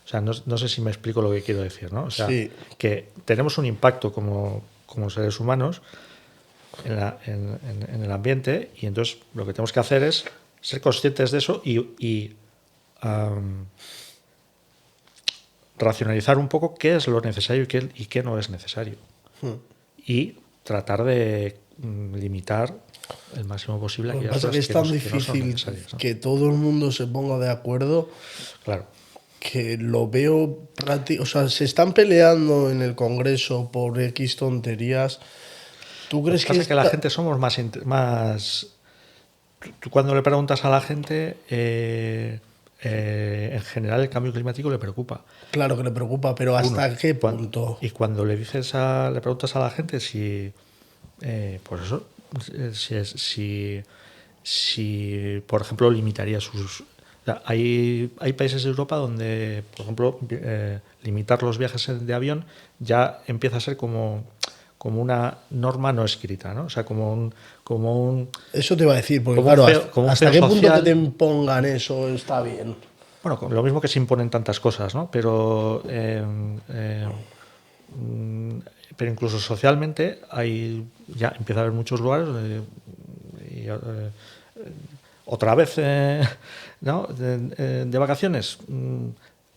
O sea, no sé si me explico lo que quiero decir, ¿no? O sea, sí. Que tenemos un impacto como seres humanos en el ambiente y entonces lo que tenemos que hacer es ser conscientes de eso y racionalizar un poco qué es lo necesario y qué no es necesario. Y tratar de limitar el máximo posible aquellas cosas que es tan difícil ¿no? Que todo el mundo se ponga de acuerdo. Claro. Que lo veo práctico. O sea, se están peleando en el Congreso por X tonterías. ¿Tú crees que la gente somos más... Tú cuando le preguntas a la gente, en general el cambio climático le preocupa. Claro que le preocupa, pero ¿hasta qué punto? Y cuando le preguntas a la gente si... pues eso, si por ejemplo limitaría O sea, hay países de Europa donde, por ejemplo, limitar los viajes de avión ya empieza a ser como una norma no escrita, ¿no? O sea, como un Eso te iba a decir, porque como un claro, feo- como un ¿hasta feo qué punto que social. te impongan eso está bien? Bueno, lo mismo que se imponen tantas cosas, ¿no? Mm, pero incluso socialmente ya empieza a haber muchos lugares otra vez, ¿no? De vacaciones.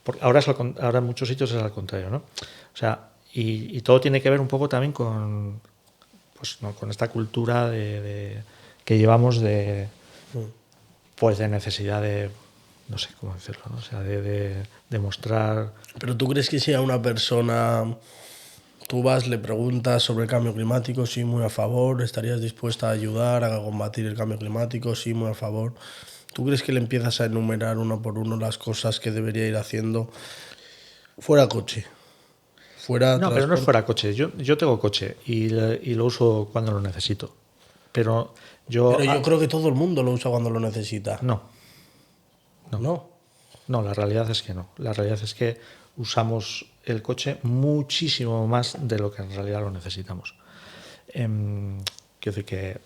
Porque ahora en muchos sitios es al contrario, ¿no? O sea, y todo tiene que ver un poco también con, pues, ¿no?, con esta cultura que llevamos pues de necesidad de, no sé cómo decirlo, ¿no? O sea, de mostrar. Pero tú crees que si a una persona tú vas, le preguntas sobre el cambio climático, sí, muy a favor, estarías dispuesta a ayudar a combatir el cambio climático, sí, muy a favor. ¿Tú crees que le empiezas a enumerar uno por uno las cosas que debería ir haciendo fuera coche? Fuera No, pero no es transporte. fuera coche. Yo tengo coche y lo uso cuando lo necesito. Pero yo. Pero yo creo que todo el mundo lo usa cuando lo necesita. No, no. ¿No? No, la realidad es que no. La realidad es que usamos el coche muchísimo más de lo que en realidad lo necesitamos. Quiero decir que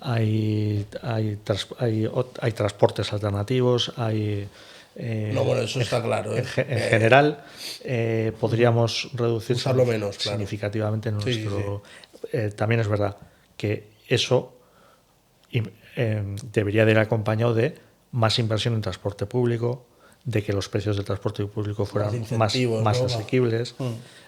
hay transportes alternativos, No, bueno, eso está claro. En general, podríamos reducir Usarlo menos, claro. significativamente Sí, nuestro. También es verdad que eso debería de ir acompañado de más inversión en transporte público, de que los precios del transporte público fueran más incentivos, ¿no? asequibles.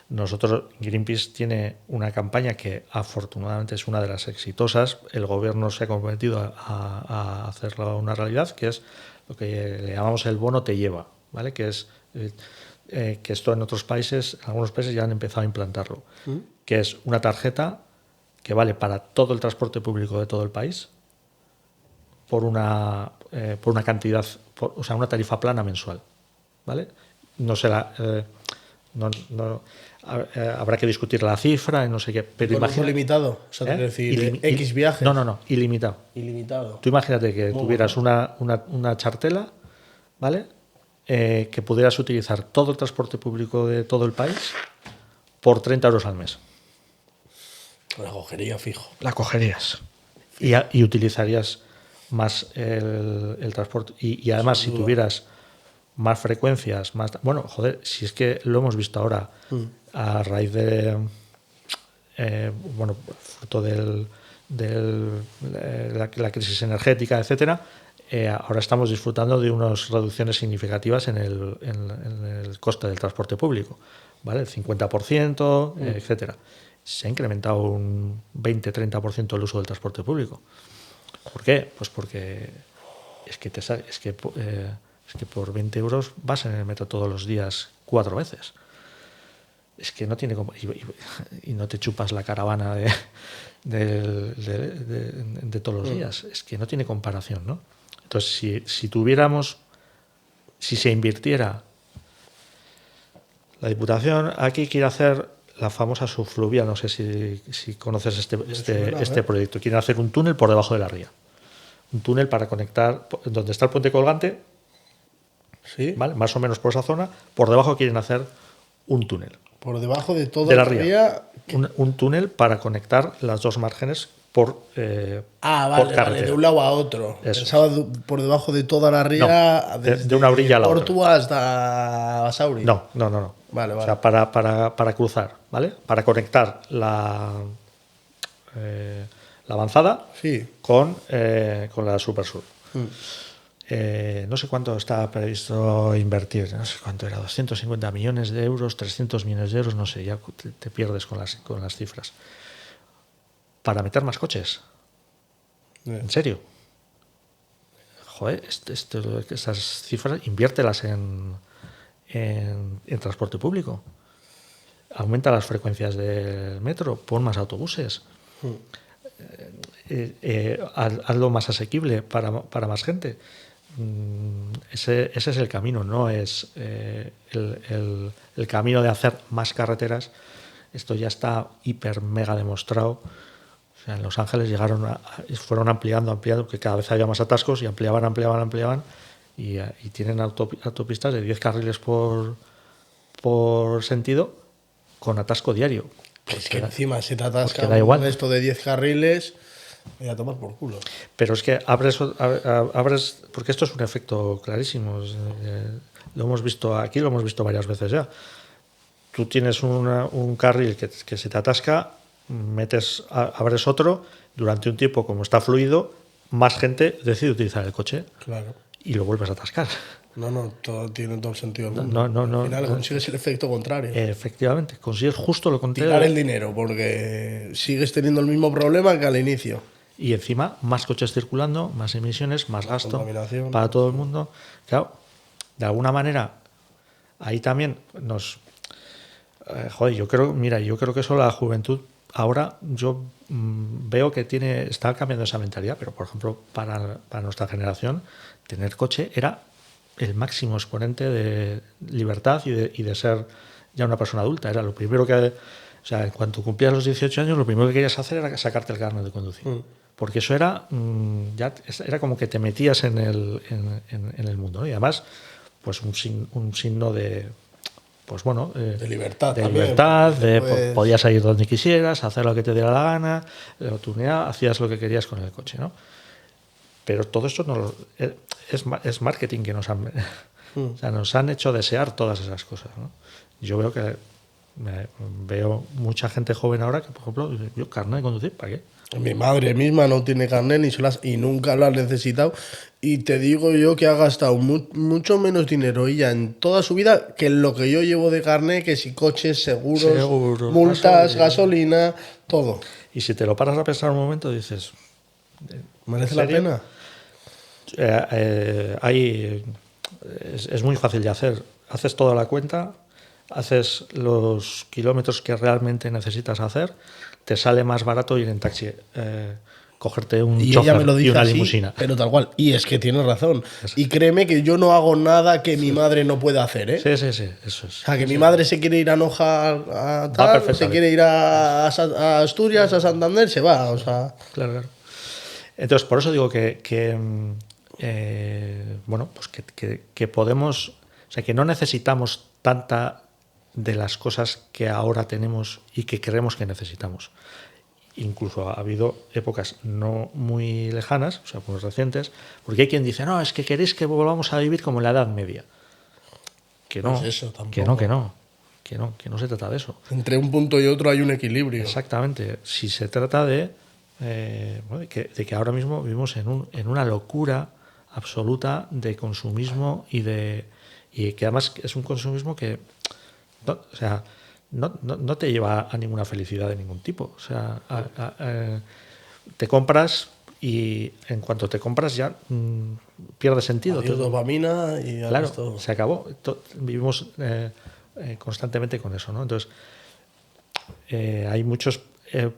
Nosotros, Greenpeace tiene una campaña que afortunadamente es una de las exitosas. El gobierno se ha comprometido a hacerla una realidad, que es lo que le llamamos el bono te lleva, ¿vale? Que es que esto en otros países, en algunos países ya han empezado a implantarlo, que es una tarjeta que vale para todo el transporte público de todo el país por una cantidad, o sea, una tarifa plana mensual, ¿vale? No será, habrá que discutir la cifra y no sé qué, pero ¿Con uso limitado? O sea, te quiero decir, X viajes. No, ilimitado. Ilimitado. Tú imagínate que tuvieras una chartela, ¿vale? Que pudieras utilizar todo el transporte público de todo el país por 30 euros al mes. La cogería fijo. La cogerías. Y utilizarías más el transporte. Y además, si tuvieras más frecuencias, más. Bueno, joder, si es que lo hemos visto ahora, a raíz de. Fruto de la crisis energética, etcétera, ahora estamos disfrutando de unas reducciones significativas en el coste del transporte público, ¿vale? El 50%, etcétera. Se ha incrementado un 20-30% el uso del transporte público. ¿Por qué? Pues porque es que por 20 euros vas en el metro todos los días 4 veces. Es que no tiene y no te chupas la caravana de todos los días. Es que no tiene comparación, ¿no? Entonces, si se invirtiera, la Diputación aquí quiere hacer la famosa subfluvial, no sé si conoces este proyecto. Quieren hacer un túnel por debajo de la ría. Un túnel para conectar, donde está el puente colgante, ¿Sí? ¿vale? Más o menos por esa zona, por debajo quieren hacer un túnel. Por debajo de toda De la la ría. ría. Un túnel para conectar las dos márgenes por Vale, carretera. de un lado a otro. Eso. Pensaba por debajo de toda la ría. No, de una orilla a la otra. Porto hasta Basauri. No. Vale. O sea, para cruzar, ¿vale? Para conectar la avanzada Sí. con la Supersur. No sé cuánto está previsto invertir, no sé cuánto era, 250 millones de euros, 300 millones de euros, no sé, ya te pierdes con las cifras. Para meter más coches. ¿En serio? Joder, esas cifras, inviértelas en transporte público. Aumenta las frecuencias del metro, pon más autobuses. Hazlo más asequible para más gente. Ese es el camino, no es el camino de hacer más carreteras. Esto ya está hiper mega demostrado O sea, en Los Ángeles fueron ampliando, que cada vez había más atascos y ampliaban. Y tienen autopistas de 10 carriles por sentido con atasco diario. Es que encima se te atasca da igual. esto de 10 carriles, voy a tomar por culo. Pero es que abres, porque esto es un efecto clarísimo. Lo hemos visto aquí, lo hemos visto varias veces ya. Tú tienes un carril que se te atasca, abres otro, durante un tiempo, como está fluido, más gente decide utilizar el coche. Claro. Y lo vuelves a atascar. No, todo tiene todo el sentido del mundo. Al final consigues el efecto contrario. Efectivamente, consigues justo lo contrario. Tirar el dinero, porque sigues teniendo el mismo problema que al inicio. Y encima, más coches circulando, más emisiones, más gasto contaminación para todo el mundo. Claro, de alguna manera, ahí también yo creo que eso la juventud ahora yo veo que está cambiando esa mentalidad, pero por ejemplo, para nuestra generación, tener coche era el máximo exponente de libertad y de ser ya una persona adulta. Era lo primero que... O sea, en cuanto cumplías los 18 años, lo primero que querías hacer era sacarte el carnet de conducir. Porque eso era como que te metías en el mundo, ¿no? Y además, pues un signo de... Pues bueno, de libertad. De también, libertad, podías ir donde quisieras, hacer lo que te diera la gana, lo tuneabas, hacías lo que querías con el coche, ¿no? Pero todo esto es marketing que nos han hecho desear todas esas cosas, ¿no? Yo veo mucha gente joven ahora que, por ejemplo, yo carnet de conducir, ¿para qué? Mi madre misma no tiene carnet y nunca lo ha necesitado. Y te digo yo que ha gastado mucho menos dinero ella en toda su vida que en lo que yo llevo de carnet, que si coches, seguros, multas, gasolina, todo. Y si te lo paras a pensar un momento, dices... ¿Merece la pena? Es muy fácil de hacer. Haces toda la cuenta, haces los kilómetros que realmente necesitas hacer, te sale más barato ir en taxi, cogerte un chofer y una limusina. Pero tal cual. Y es que tienes razón. Y créeme que yo no hago nada que mi madre no pueda hacer, ¿eh? Sí, eso es. O sea, que mi madre se quiere ir a Noja, se quiere ir a Asturias, a Santander, se va, o sea... Claro. Entonces, por eso digo que podemos... O sea, que no necesitamos tanta de las cosas que ahora tenemos y que creemos que necesitamos. Incluso ha habido épocas no muy lejanas, o sea, muy recientes, porque hay quien dice, no, es que queréis que volvamos a vivir como en la Edad Media. Que no, pues eso, tampoco. Que no se trata de eso. Entre un punto y otro hay un equilibrio. Exactamente. Si se trata de que ahora mismo vivimos en una locura absoluta de consumismo y que además es un consumismo que no te lleva a ninguna felicidad de ningún tipo. O sea, te compras y en cuanto te compras ya pierde sentido. Adiós, dopamina y claro, esto... se acabó. Vivimos constantemente con eso, ¿no? Entonces, hay muchos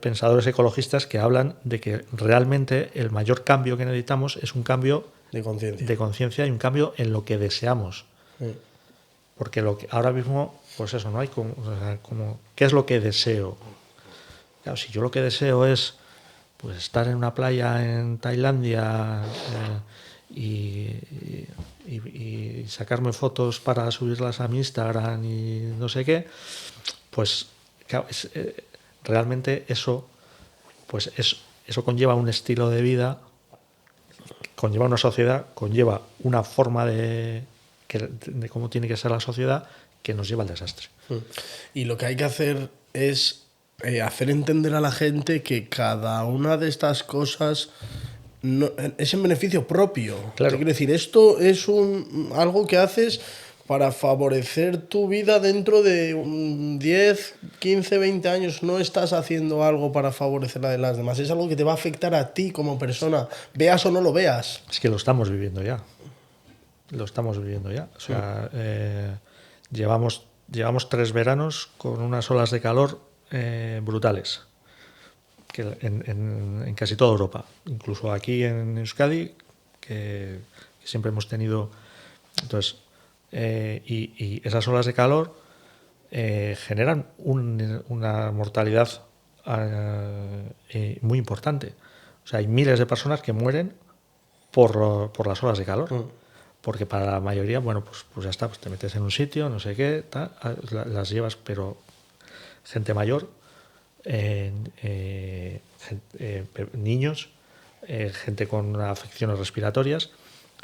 pensadores ecologistas que hablan de que realmente el mayor cambio que necesitamos es un cambio de conciencia y un cambio en lo que deseamos. Sí. Porque ahora mismo, pues eso, no hay como ¿qué es lo que deseo? Claro, si yo lo que deseo es pues estar en una playa en Tailandia y sacarme fotos para subirlas a mi Instagram y no sé qué, pues claro, realmente eso conlleva un estilo de vida, conlleva una sociedad, conlleva una forma de cómo tiene que ser la sociedad que nos lleva al desastre. Y lo que hay que hacer es hacer entender a la gente que cada una de estas cosas es en beneficio propio. Claro. Quiero decir, esto es algo que haces para favorecer tu vida dentro de 10, 15, 20 años. No estás haciendo algo para favorecer la de las demás. Es algo que te va a afectar a ti como persona, veas o no lo veas. Es que lo estamos viviendo ya. O sea, llevamos 3 veranos con unas olas de calor brutales que en casi toda Europa. Incluso aquí en Euskadi, que siempre hemos tenido... Entonces, y esas olas de calor generan una mortalidad muy importante. O sea, hay miles de personas que mueren por las olas de calor. Porque para la mayoría, bueno, pues ya está, pues te metes en un sitio, no sé qué, tal, las llevas, pero gente mayor, niños, gente con afecciones respiratorias,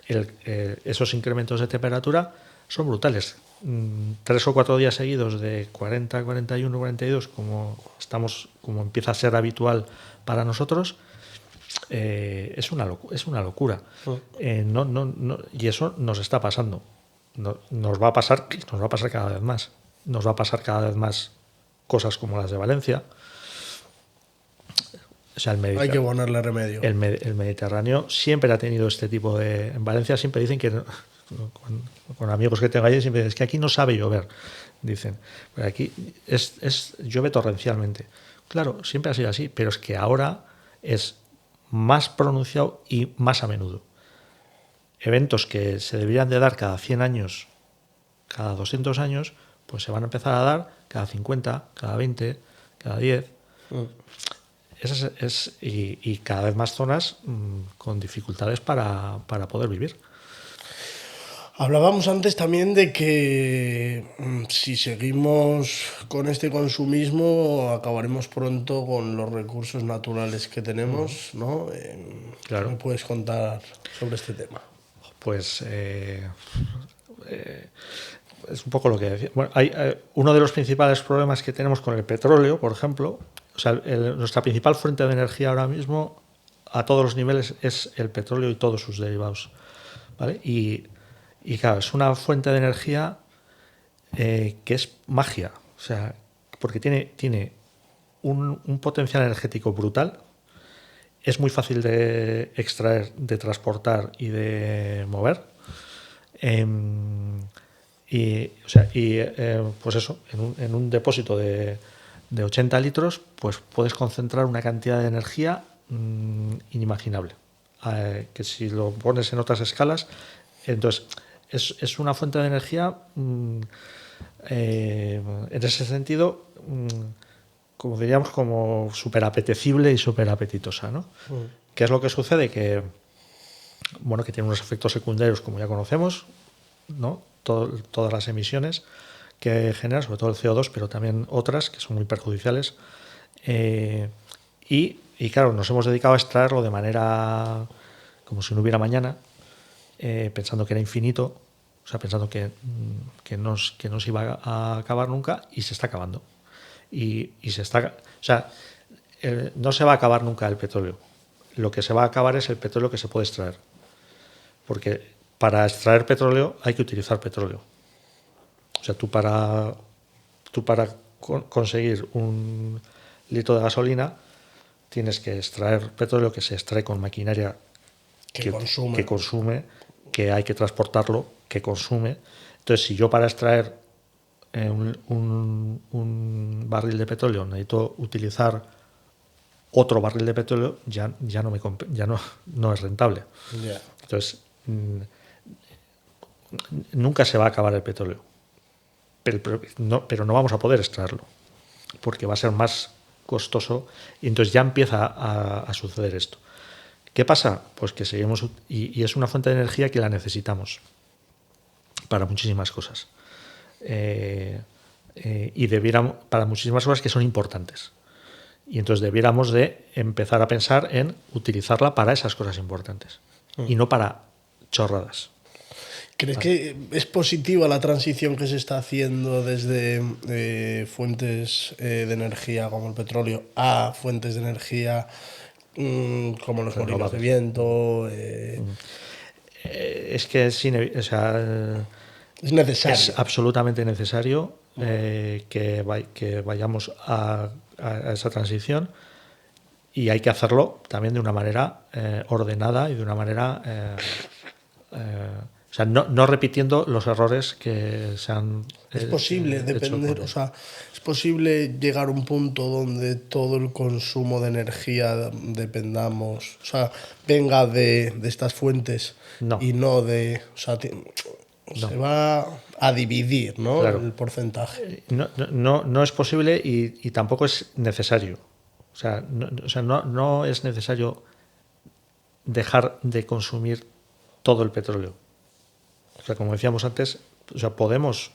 esos incrementos de temperatura son brutales. 3 o 4 días seguidos de 40, 41, 42, como empieza a ser habitual para nosotros, es una locura. Y eso nos está pasando. Nos va a pasar cada vez más. Nos va a pasar cada vez más cosas como las de Valencia. O sea, hay que ponerle remedio. El Mediterráneo siempre ha tenido este tipo de... En Valencia siempre dicen que... Con amigos que tengo allí siempre dicen, es que aquí no sabe llover. Dicen, pero aquí llueve torrencialmente. Claro, siempre ha sido así, pero es que ahora es más pronunciado y más a menudo. Eventos que se deberían de dar cada 100 años, cada 200 años, pues se van a empezar a dar cada 50, cada 20, cada 10. Y cada vez más zonas con dificultades para poder vivir. Hablábamos antes también de que si seguimos con este consumismo acabaremos pronto con los recursos naturales que tenemos, ¿no? Claro. ¿Qué me puedes contar sobre este tema? Pues es un poco lo que decía. Bueno, hay uno de los principales problemas que tenemos con el petróleo, por ejemplo, o sea, nuestra principal fuente de energía ahora mismo a todos los niveles es el petróleo y todos sus derivados, ¿vale? Y claro, es una fuente de energía que es magia, o sea, porque tiene un potencial energético brutal, es muy fácil de extraer, de transportar y de mover. Pues eso, en un depósito de 80 litros, pues puedes concentrar una cantidad de energía inimaginable. Que si lo pones en otras escalas, entonces es una fuente de energía en ese sentido, como diríamos, como súper apetecible y súper apetitosa, ¿no? ¿Qué es lo que sucede? Que tiene unos efectos secundarios, como ya conocemos, ¿no? Todas las emisiones que genera, sobre todo el CO2, pero también otras que son muy perjudiciales. Y claro, nos hemos dedicado a extraerlo de manera como si no hubiera mañana, pensando que era infinito, o sea, pensando que no se iba a acabar nunca, y se está acabando. No se va a acabar nunca el petróleo. Lo que se va a acabar es el petróleo que se puede extraer. Porque para extraer petróleo hay que utilizar petróleo. O sea, tú para conseguir un litro de gasolina tienes que extraer petróleo que se extrae con maquinaria que consume, que hay que transportarlo, que consume. Entonces, si yo para extraer un barril de petróleo necesito utilizar otro barril de petróleo, ya no es rentable. Yeah. Entonces, nunca se va a acabar el petróleo, pero no vamos a poder extraerlo porque va a ser más costoso, y entonces ya empieza a suceder esto. ¿Qué pasa? Pues que seguimos, y es una fuente de energía que la necesitamos para muchísimas cosas, y debiéramos, para muchísimas cosas que son importantes, y entonces debiéramos de empezar a pensar en utilizarla para esas cosas importantes y no para chorradas. ¿Crees que es positiva la transición que se está haciendo desde fuentes de energía como el petróleo a fuentes de energía como los molinos de viento? Es que es necesario. Es absolutamente necesario que vayamos a esa transición, y hay que hacerlo también de una manera ordenada y de una manera... o sea, no repitiendo los errores que se han es posible depender, o sea, es posible llegar a un punto donde todo el consumo de energía dependamos, o sea, venga de estas fuentes y no de, o sea, se va a dividir, ¿no? Claro. El porcentaje. No es posible y tampoco es necesario. sea, no es necesario dejar de consumir todo el petróleo. O sea, como decíamos antes, o sea, podemos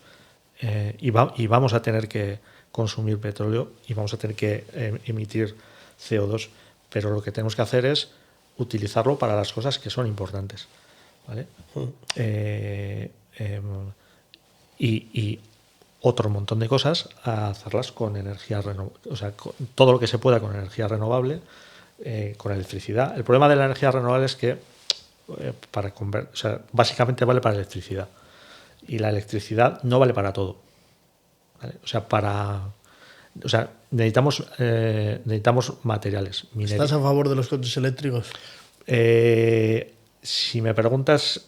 y vamos a tener que consumir petróleo y vamos a tener que emitir CO2, pero lo que tenemos que hacer es utilizarlo para las cosas que son importantes, ¿vale? Y otro montón de cosas a hacerlas con energía renovable, o sea, todo lo que se pueda con energía renovable, con electricidad. El problema de la energía renovable es que o sea, básicamente vale para electricidad y la electricidad no vale para todo, ¿vale? O sea, necesitamos materiales. ¿Estás a favor de los coches eléctricos? Si me preguntas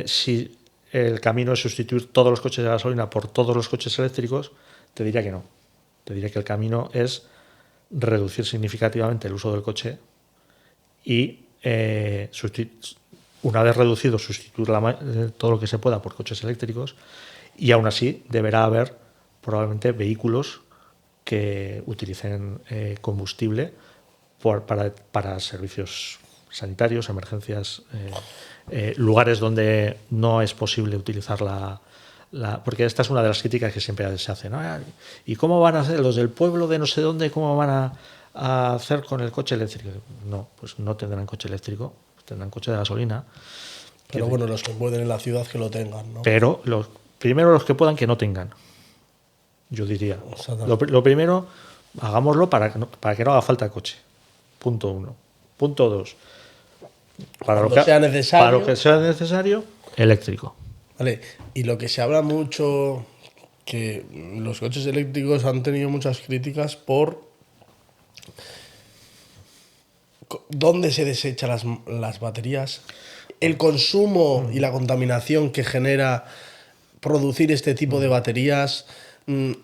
si el camino es sustituir todos los coches de gasolina por todos los coches eléctricos, te diría que no. Te diría que el camino es reducir significativamente el uso del coche y una vez reducido, sustituir todo lo que se pueda por coches eléctricos, y aún así deberá haber probablemente vehículos que utilicen combustible para servicios sanitarios, emergencias, lugares donde no es posible utilizar porque esta es una de las críticas que siempre se hacen, ¿no? ¿Y cómo van a hacer los del pueblo de no sé dónde? ¿Cómo van a hacer con el coche eléctrico? No, pues no tendrán coche eléctrico, tendrán coche de gasolina. Pero bueno, los que pueden en la ciudad que lo tengan, ¿no? Pero primero los que puedan que no tengan, yo diría. Lo primero, hagámoslo para que no haga falta coche. Punto 1. Punto 2. Para lo que sea necesario, eléctrico. Vale, y lo que se habla mucho, que los coches eléctricos han tenido muchas críticas por dónde se desechan las baterías, el consumo y la contaminación que genera producir este tipo de baterías.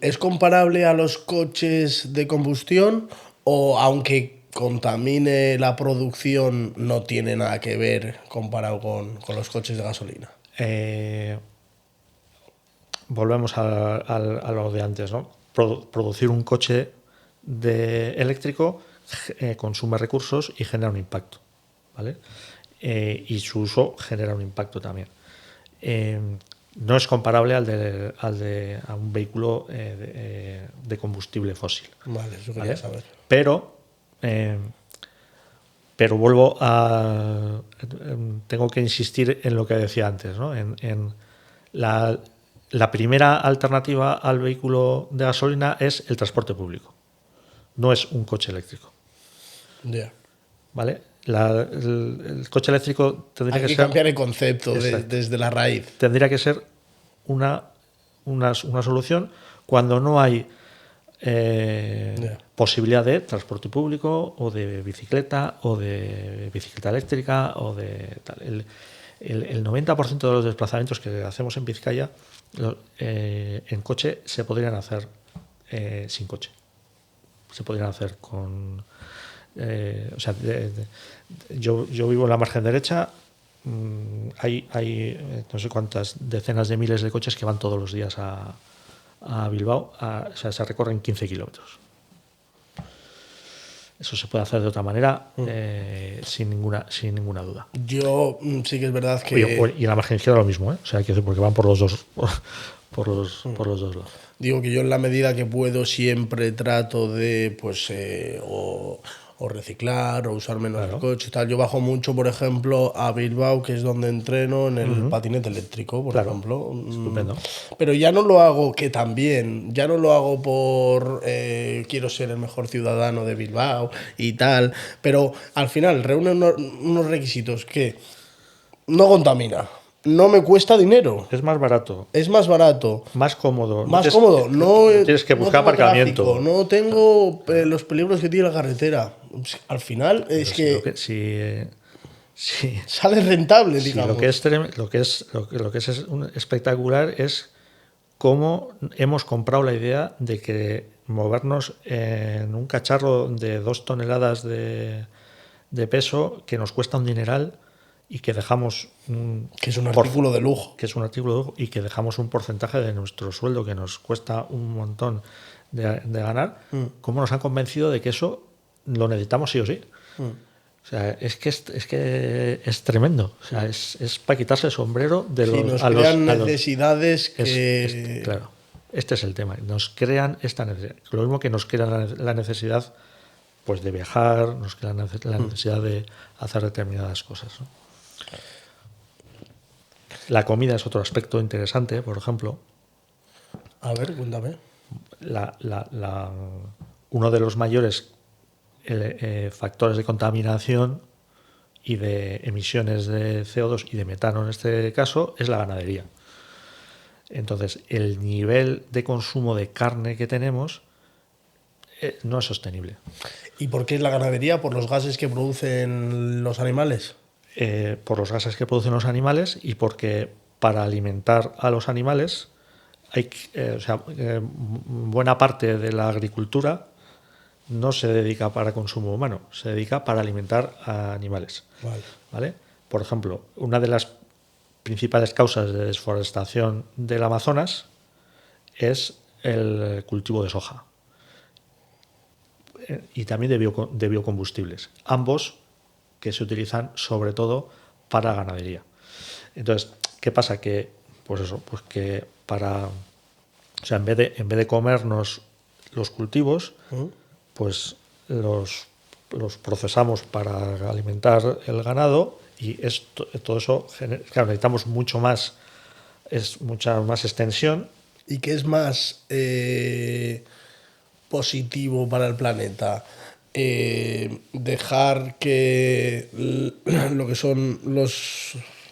¿Es comparable a los coches de combustión o aunque contamine la producción no tiene nada que ver comparado con los coches de gasolina? Volvemos a lo de antes, ¿no? Producir un coche eléctrico consume recursos y genera un impacto, ¿vale? Y su uso genera un impacto también. No es comparable a un vehículo de combustible fósil. Vale, eso quería saber. Pero vuelvo tengo que insistir en lo que decía antes, ¿no? En la primera alternativa al vehículo de gasolina es el transporte público. No es un coche eléctrico. Yeah. ¿Vale? El coche eléctrico tendría que cambiar el concepto desde la raíz. Tendría que ser una solución cuando no hay posibilidad de transporte público o de bicicleta eléctrica o de tal. El 90% de los desplazamientos que hacemos en Vizcaya en coche se podrían hacer sin coche. Se podrían hacer con... o sea, yo vivo en la margen derecha. Hay no sé cuántas decenas de miles de coches que van todos los días a Bilbao. O sea, se recorren 15 kilómetros. Eso se puede hacer de otra manera sin ninguna duda. Yo sí que es verdad que... Y en la margen izquierda lo mismo, ¿eh? O sea, porque van por los dos lados. Digo que yo en la medida que puedo siempre trato de pues o reciclar o usar menos el coche y tal. Yo bajo mucho, por ejemplo, a Bilbao, que es donde entreno, en el patinete eléctrico, por ejemplo. Estupendo. Pero ya no lo hago ya no lo hago por quiero ser el mejor ciudadano de Bilbao y tal, pero al final reúne unos requisitos que no contamina. No me cuesta dinero. Es más barato. Más cómodo. No tienes que buscar aparcamiento. Tráfico, no tengo los peligros que tiene la carretera. Al final es que sale rentable, digamos. Lo que es espectacular es cómo hemos comprado la idea de que movernos en un cacharro de 2 toneladas de peso que nos cuesta un dineral y que dejamos que es un artículo de lujo y que dejamos un porcentaje de nuestro sueldo que nos cuesta un montón de ganar, cómo nos han convencido de que eso lo necesitamos sí o sí. O sea, es que es tremendo. O sea, es para quitarse el sombrero de los... Sí, nos crean necesidades que... claro, este es el tema. Nos crean esta necesidad. Lo mismo que nos crean la necesidad pues de viajar, nos crean la necesidad de hacer determinadas cosas, ¿no? La comida es otro aspecto interesante, por ejemplo. A ver, cuéntame. Uno de los mayores factores de contaminación y de emisiones de CO2 y de metano en este caso es la ganadería. Entonces, el nivel de consumo de carne que tenemos no es sostenible. ¿Y por qué es la ganadería? ¿Por los gases que producen los animales? Por los gases que producen los animales y porque para alimentar a los animales buena parte de la agricultura no se dedica para consumo humano, se dedica para alimentar a animales. ¿Vale? Por ejemplo, una de las principales causas de desforestación del Amazonas es el cultivo de soja y también de biocombustibles, ambos que se utilizan sobre todo para ganadería. Entonces, ¿qué pasa? Que, pues eso, pues que en vez de comernos los cultivos, pues los procesamos para alimentar el ganado y todo eso, claro, necesitamos mucha más extensión. ¿Y qué es más positivo para el planeta? Dejar que lo que son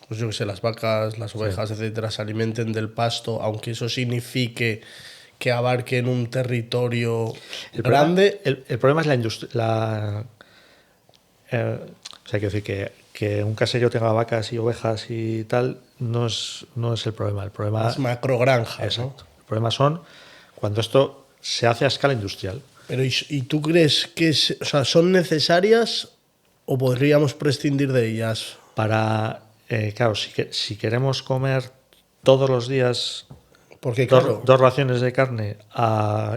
pues yo que sé, las vacas, las ovejas, etcétera, se alimenten del pasto, aunque eso signifique que abarquen un territorio grande. El problema es la industria. O sea, quiero decir que un caserío tenga vacas y ovejas y tal no es el problema. El problema es macrogranjas. Exacto. ¿No? El problema son cuando esto se hace a escala industrial. Pero ¿y tú crees que son necesarias o podríamos prescindir de ellas? Claro, si queremos comer todos los días porque, claro, dos raciones de carne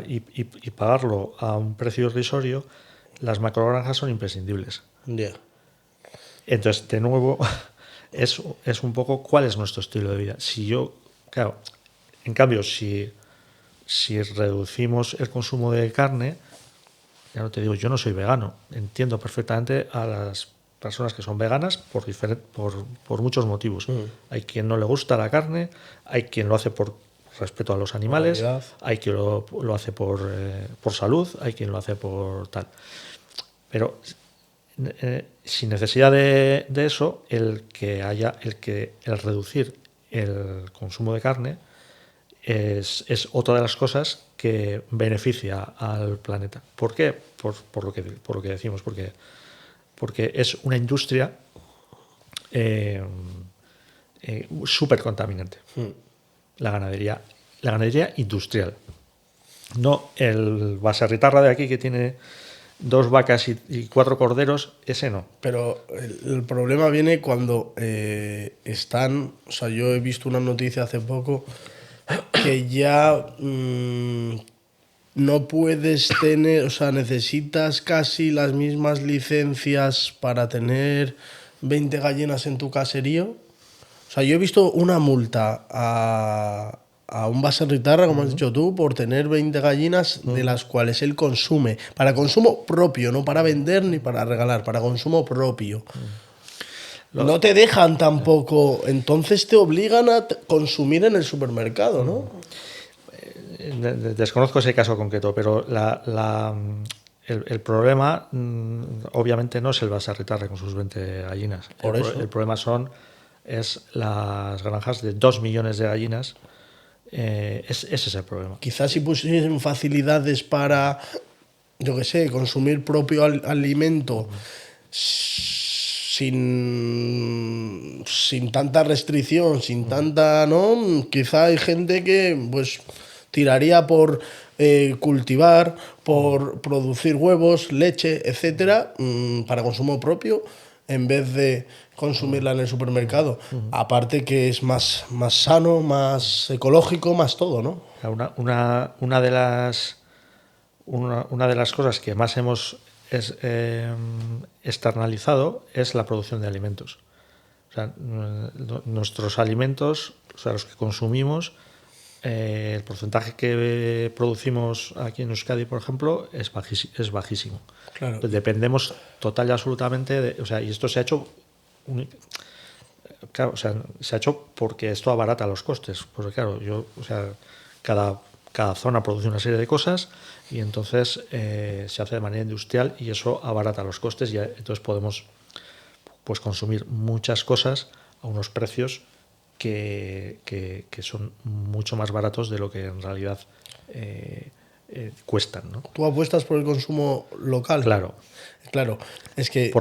y pagarlo a un precio irrisorio, las macrogranjas son imprescindibles. Yeah. Entonces, de nuevo, es un poco cuál es nuestro estilo de vida. En cambio, si reducimos el consumo de carne, ya no te digo, yo no soy vegano, entiendo perfectamente a las personas que son veganas por muchos motivos. Hay quien no le gusta la carne, hay quien lo hace por respeto a los animales, hay quien lo hace por salud, hay quien lo hace por tal. Pero sin necesidad de eso, el reducir el consumo de carne es otra de las cosas que beneficia al planeta. ¿Por qué? Por lo que decimos, porque es una industria súper contaminante. La ganadería industrial. No el baserritarra de aquí que tiene 2 vacas y 4 corderos, ese no. Pero el problema viene cuando están... O sea, yo he visto una noticia hace poco que ya no puedes tener... O sea, necesitas casi las mismas licencias para tener 20 gallinas en tu caserío. O sea, yo he visto una multa a un baserritarra, como has dicho tú, por tener 20 gallinas de las cuales él consume, para consumo propio, no para vender ni para regalar, para consumo propio. No te dejan tampoco, entonces te obligan a consumir en el supermercado, ¿no? Desconozco ese caso concreto, pero el problema obviamente no es el baserritarra con sus 20 gallinas. El problema es las granjas de 2 millones de gallinas. Ese es el problema. Quizás si pusiesen facilidades para, yo qué sé, consumir propio alimento sin tanta restricción, sin tanta, ¿no? Quizá hay gente que pues tiraría por cultivar, por producir huevos, leche, etcétera, para consumo propio, en vez de consumirla en el supermercado. Aparte que es más sano, más ecológico, más todo, ¿no? Una de las una de las cosas que más hemos externalizado es la producción de alimentos. O sea, nuestros alimentos, o sea, los que consumimos, el porcentaje que producimos aquí en Euskadi, por ejemplo, es bajísimo. Claro. Dependemos total y absolutamente de, o sea, y esto se ha hecho claro, o sea, se ha hecho porque esto abarata los costes. Porque claro, o sea, cada zona produce una serie de cosas y entonces se hace de manera industrial y eso abarata los costes y entonces podemos pues consumir muchas cosas a unos precios que son mucho más baratos de lo que en realidad cuestan, ¿no? ¿Tú apuestas por el consumo local? Claro. Claro, es que...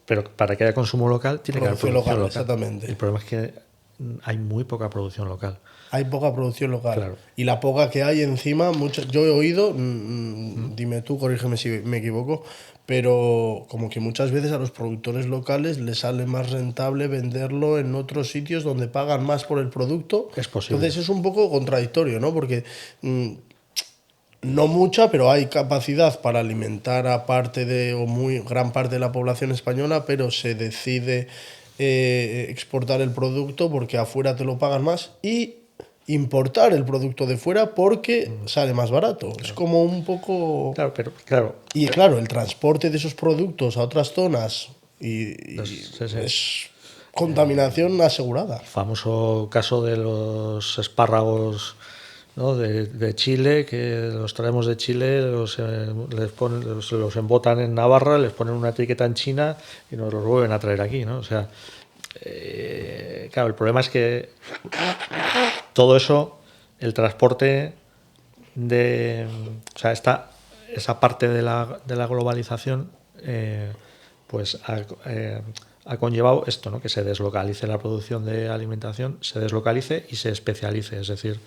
Pero para que haya consumo local tiene que haber producción local. Exactamente. El problema es que hay muy poca producción local. Hay poca producción local. Claro. Y la poca que hay encima, yo he oído, dime tú, corrígeme si me equivoco, pero como que muchas veces a los productores locales les sale más rentable venderlo en otros sitios donde pagan más por el producto. Es posible. Entonces es un poco contradictorio, ¿no? Porque no mucha, pero hay capacidad para alimentar a parte de, o muy gran parte de la población española, pero se decide exportar el producto porque afuera te lo pagan más y importar el producto de fuera porque sale más barato. Claro. Es como un poco... Claro, pero claro. Y claro, el transporte de esos productos a otras zonas es contaminación asegurada. El famoso caso de los espárragos, ¿no? de Chile, que los traemos de Chile, los embotan en Navarra, les ponen una etiqueta en China y nos los vuelven a traer aquí, ¿no? O sea, claro, el problema es que todo eso, el transporte o sea, esa parte de la globalización, pues ha conllevado esto, ¿no? Que se deslocalice la producción de alimentación, se deslocalice y se especialice, es decir,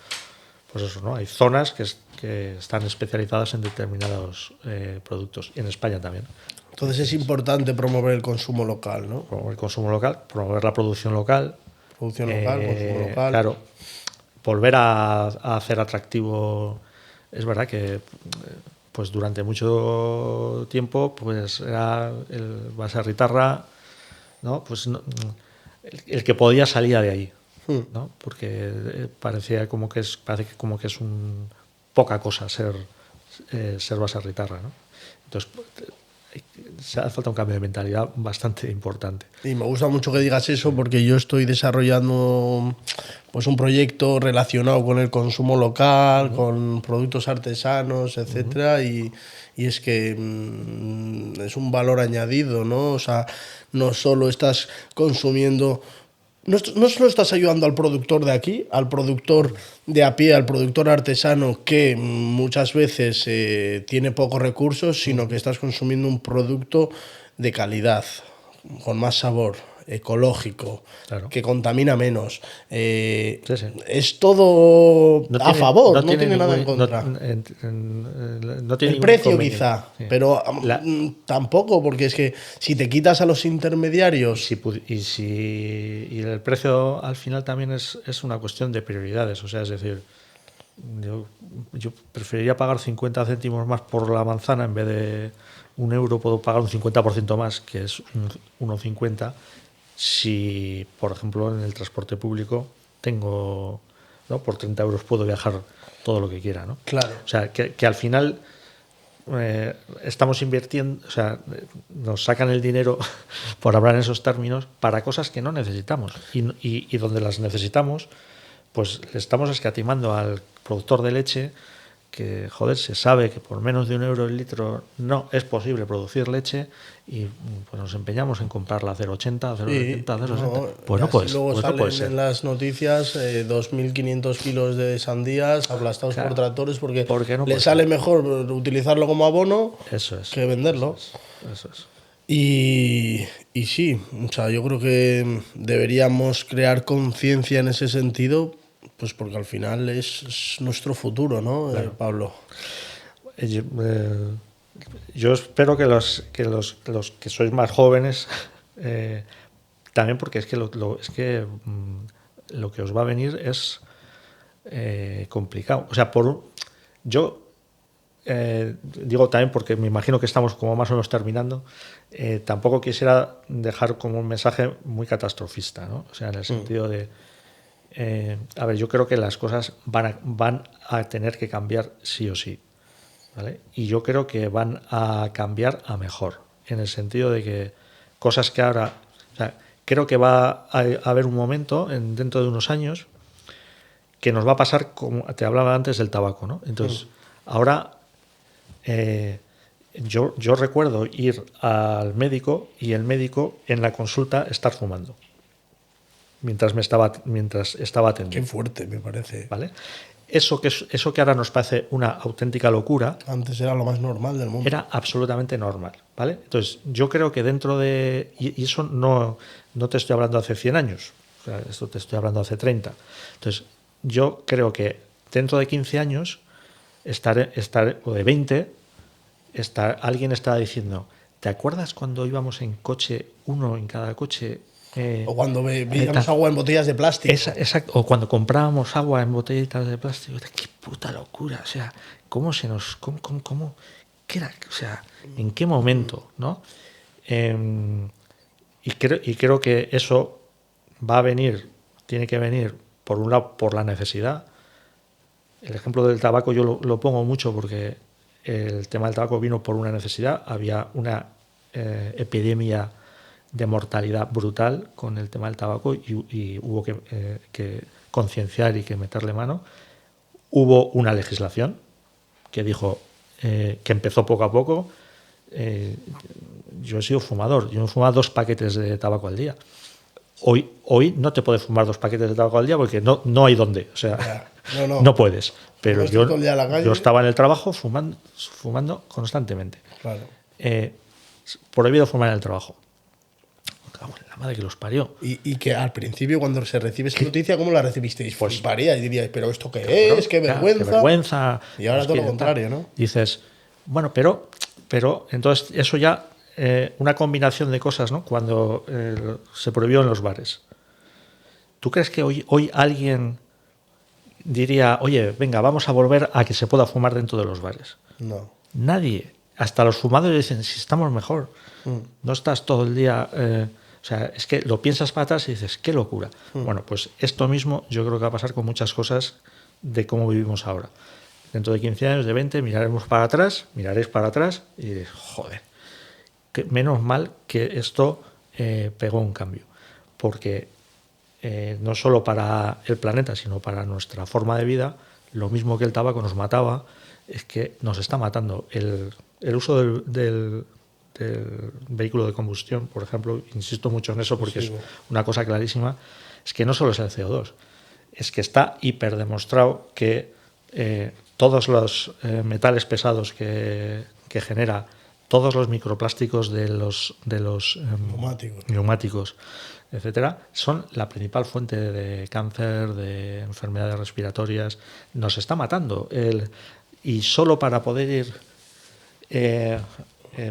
pues eso, ¿no? Hay zonas que están especializadas en determinados productos, y en España también. Entonces es importante promover el consumo local, ¿no? Promover el consumo local, promover la producción local. Producción local, consumo local. Claro, volver a hacer atractivo. Es verdad que pues durante mucho tiempo pues era el Baserritarra, ¿no? Pues el que podía salía de ahí, ¿no? Porque parece como que es poca cosa ser baserritarra, ¿no? Entonces se hace falta un cambio de mentalidad bastante importante. Y me gusta mucho que digas eso porque yo estoy desarrollando pues un proyecto relacionado con el consumo local, con productos artesanos, etcétera, y es que es un valor añadido, ¿no? O sea, no solo estás consumiendo, no solo estás ayudando al productor de aquí, al productor de a pie, al productor artesano que muchas veces tiene pocos recursos, sino que estás consumiendo un producto de calidad, con más sabor, ecológico, claro, que contamina menos. Sí. Es todo a favor, no tiene nada en contra. No tiene el precio quizá, sí, pero tampoco, porque es que si te quitas a los intermediarios... Y el precio al final también es una cuestión de prioridades, o sea, es decir, yo preferiría pagar 50 céntimos más por la manzana en vez de €1, puedo pagar un 50% más, que es 1,50, si, por ejemplo, en el transporte público tengo, ¿no? Por 30 € puedo viajar todo lo que quiera, ¿no? Claro. O sea, que al final estamos invirtiendo, o sea, nos sacan el dinero, por hablar en esos términos, para cosas que no necesitamos. Y donde las necesitamos, pues le estamos escatimando al productor de leche, que, joder, se sabe que por menos de €1 el litro no es posible producir leche y pues nos empeñamos en comprarla a 0,80, 0,70, 0,60. Pues no puede ser. Luego salen en las noticias 2.500 kilos de sandías aplastados por tractores porque no le sale mejor utilizarlo como abono que venderlo. Eso es. Y sí, o sea, yo creo que deberíamos crear conciencia en ese sentido, pues porque al final es nuestro futuro, ¿no, claro. Pablo? Yo espero que los que sois más jóvenes también, porque es que lo que os va a venir es complicado. O sea, yo digo también porque me imagino que estamos como más o menos terminando, tampoco quisiera dejar como un mensaje muy catastrofista, ¿no? O sea, en el sentido de, a ver, yo creo que las cosas van a tener que cambiar sí o sí, ¿vale? Y yo creo que van a cambiar a mejor, en el sentido de que cosas que ahora, o sea, creo que va a haber un momento dentro de unos años que nos va a pasar, como te hablaba antes del tabaco, ¿no? Entonces, ahora yo recuerdo ir al médico y el médico en la consulta estar fumando mientras estaba atendiendo. Qué fuerte, me parece. ¿Vale? Eso que ahora nos parece una auténtica locura, Antes era lo más normal del mundo. era absolutamente normal, ¿vale? Entonces, yo creo que dentro de... Y eso no te estoy hablando hace 100 años, o sea, esto te estoy hablando hace 30. Entonces, yo creo que dentro de 15 años, o de 20, alguien está diciendo, ¿te acuerdas cuando íbamos en coche, uno en cada coche? O cuando veíamos agua en botellas de plástico. Exacto. O cuando comprábamos agua en botellitas de plástico. ¡Qué puta locura! O sea, ¿cómo se nos... ¿Cómo qué era? O sea, ¿en qué momento? ¿No? Y creo que eso va a venir, tiene que venir, por un lado, por la necesidad. El ejemplo del tabaco yo lo pongo mucho porque el tema del tabaco vino por una necesidad. Había una epidemia de mortalidad brutal con el tema del tabaco y hubo que concienciar y que meterle mano. Hubo una legislación que dijo, que empezó poco a poco. Yo he sido fumador, yo he fumado 2 paquetes de tabaco al día. Hoy no te puedes fumar 2 paquetes de tabaco al día porque no hay dónde, o sea, no puedes. Pero yo estaba en el trabajo fumando constantemente. Claro. Prohibido fumar en el trabajo. La madre que los parió. Y que al principio, cuando se recibe esa noticia, ¿cómo la recibisteis? Pues Fliparía y diríais, ¿pero esto qué es? ¡Qué vergüenza! Qué vergüenza. Y ahora todo lo contrario, ¿no? Dices, bueno, pero entonces eso ya, una combinación de cosas, ¿no? Cuando se prohibió en los bares. ¿Tú crees que hoy alguien diría, oye, venga, vamos a volver a que se pueda fumar dentro de los bares? No. Nadie. Hasta los fumadores dicen, si estamos mejor. No estás todo el día... o sea, es que lo piensas para atrás y dices, qué locura. Bueno, pues esto mismo yo creo que va a pasar con muchas cosas de cómo vivimos ahora. Dentro de 15 años, de 20, miraréis para atrás y diréis, joder, menos mal que esto pegó un cambio. Porque no solo para el planeta, sino para nuestra forma de vida, lo mismo que el tabaco nos mataba, es que nos está matando. El uso del vehículo de combustión, por ejemplo, insisto mucho en eso porque es una cosa clarísima, es que no solo es el CO2, es que está hiperdemostrado que todos los metales pesados que genera, todos los microplásticos de los neumáticos, etcétera, son la principal fuente de cáncer, de enfermedades respiratorias. Nos está matando. Y solo para poder ir...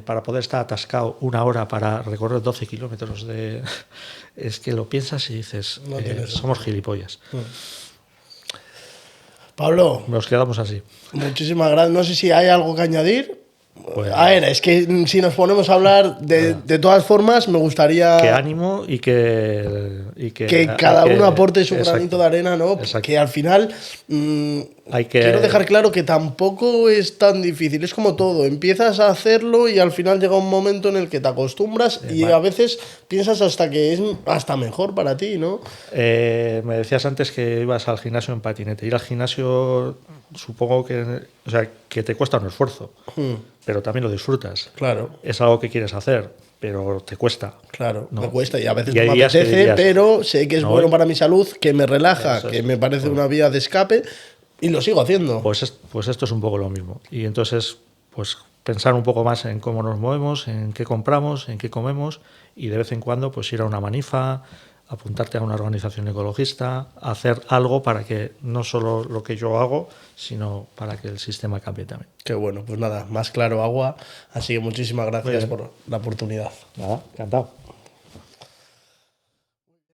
para poder estar atascado 1 hora para recorrer 12 kilómetros es que lo piensas y dices, somos gilipollas. Pablo, nos quedamos así. Muchísimas gracias. No sé si hay algo que añadir. Pues, a ver, es que si nos ponemos a hablar de todas formas, me gustaría que ánimo y que cada uno aporte su granito de arena, ¿no? Que al final quiero dejar claro que tampoco es tan difícil, es como todo, empiezas a hacerlo y al final llega un momento en el que te acostumbras y a veces piensas hasta que es hasta mejor para ti, ¿no? Me decías antes que ibas al gimnasio en patinete. Ir al gimnasio supongo que te cuesta un esfuerzo, pero también lo disfrutas. Claro. Es algo que quieres hacer, pero te cuesta. Claro, ¿no? me cuesta y a veces y no me apetece, pero sé que es bueno para mi salud, que me relaja, que me parece una vía de escape y lo sigo haciendo. Pues esto es un poco lo mismo. Y entonces, pues pensar un poco más en cómo nos movemos, en qué compramos, en qué comemos y de vez en cuando pues ir a una manifa, apuntarte a una organización ecologista, hacer algo para que no solo lo que yo hago, sino para que el sistema cambie también. Qué bueno, pues nada, más claro agua, así que muchísimas gracias por la oportunidad. Nada, encantado.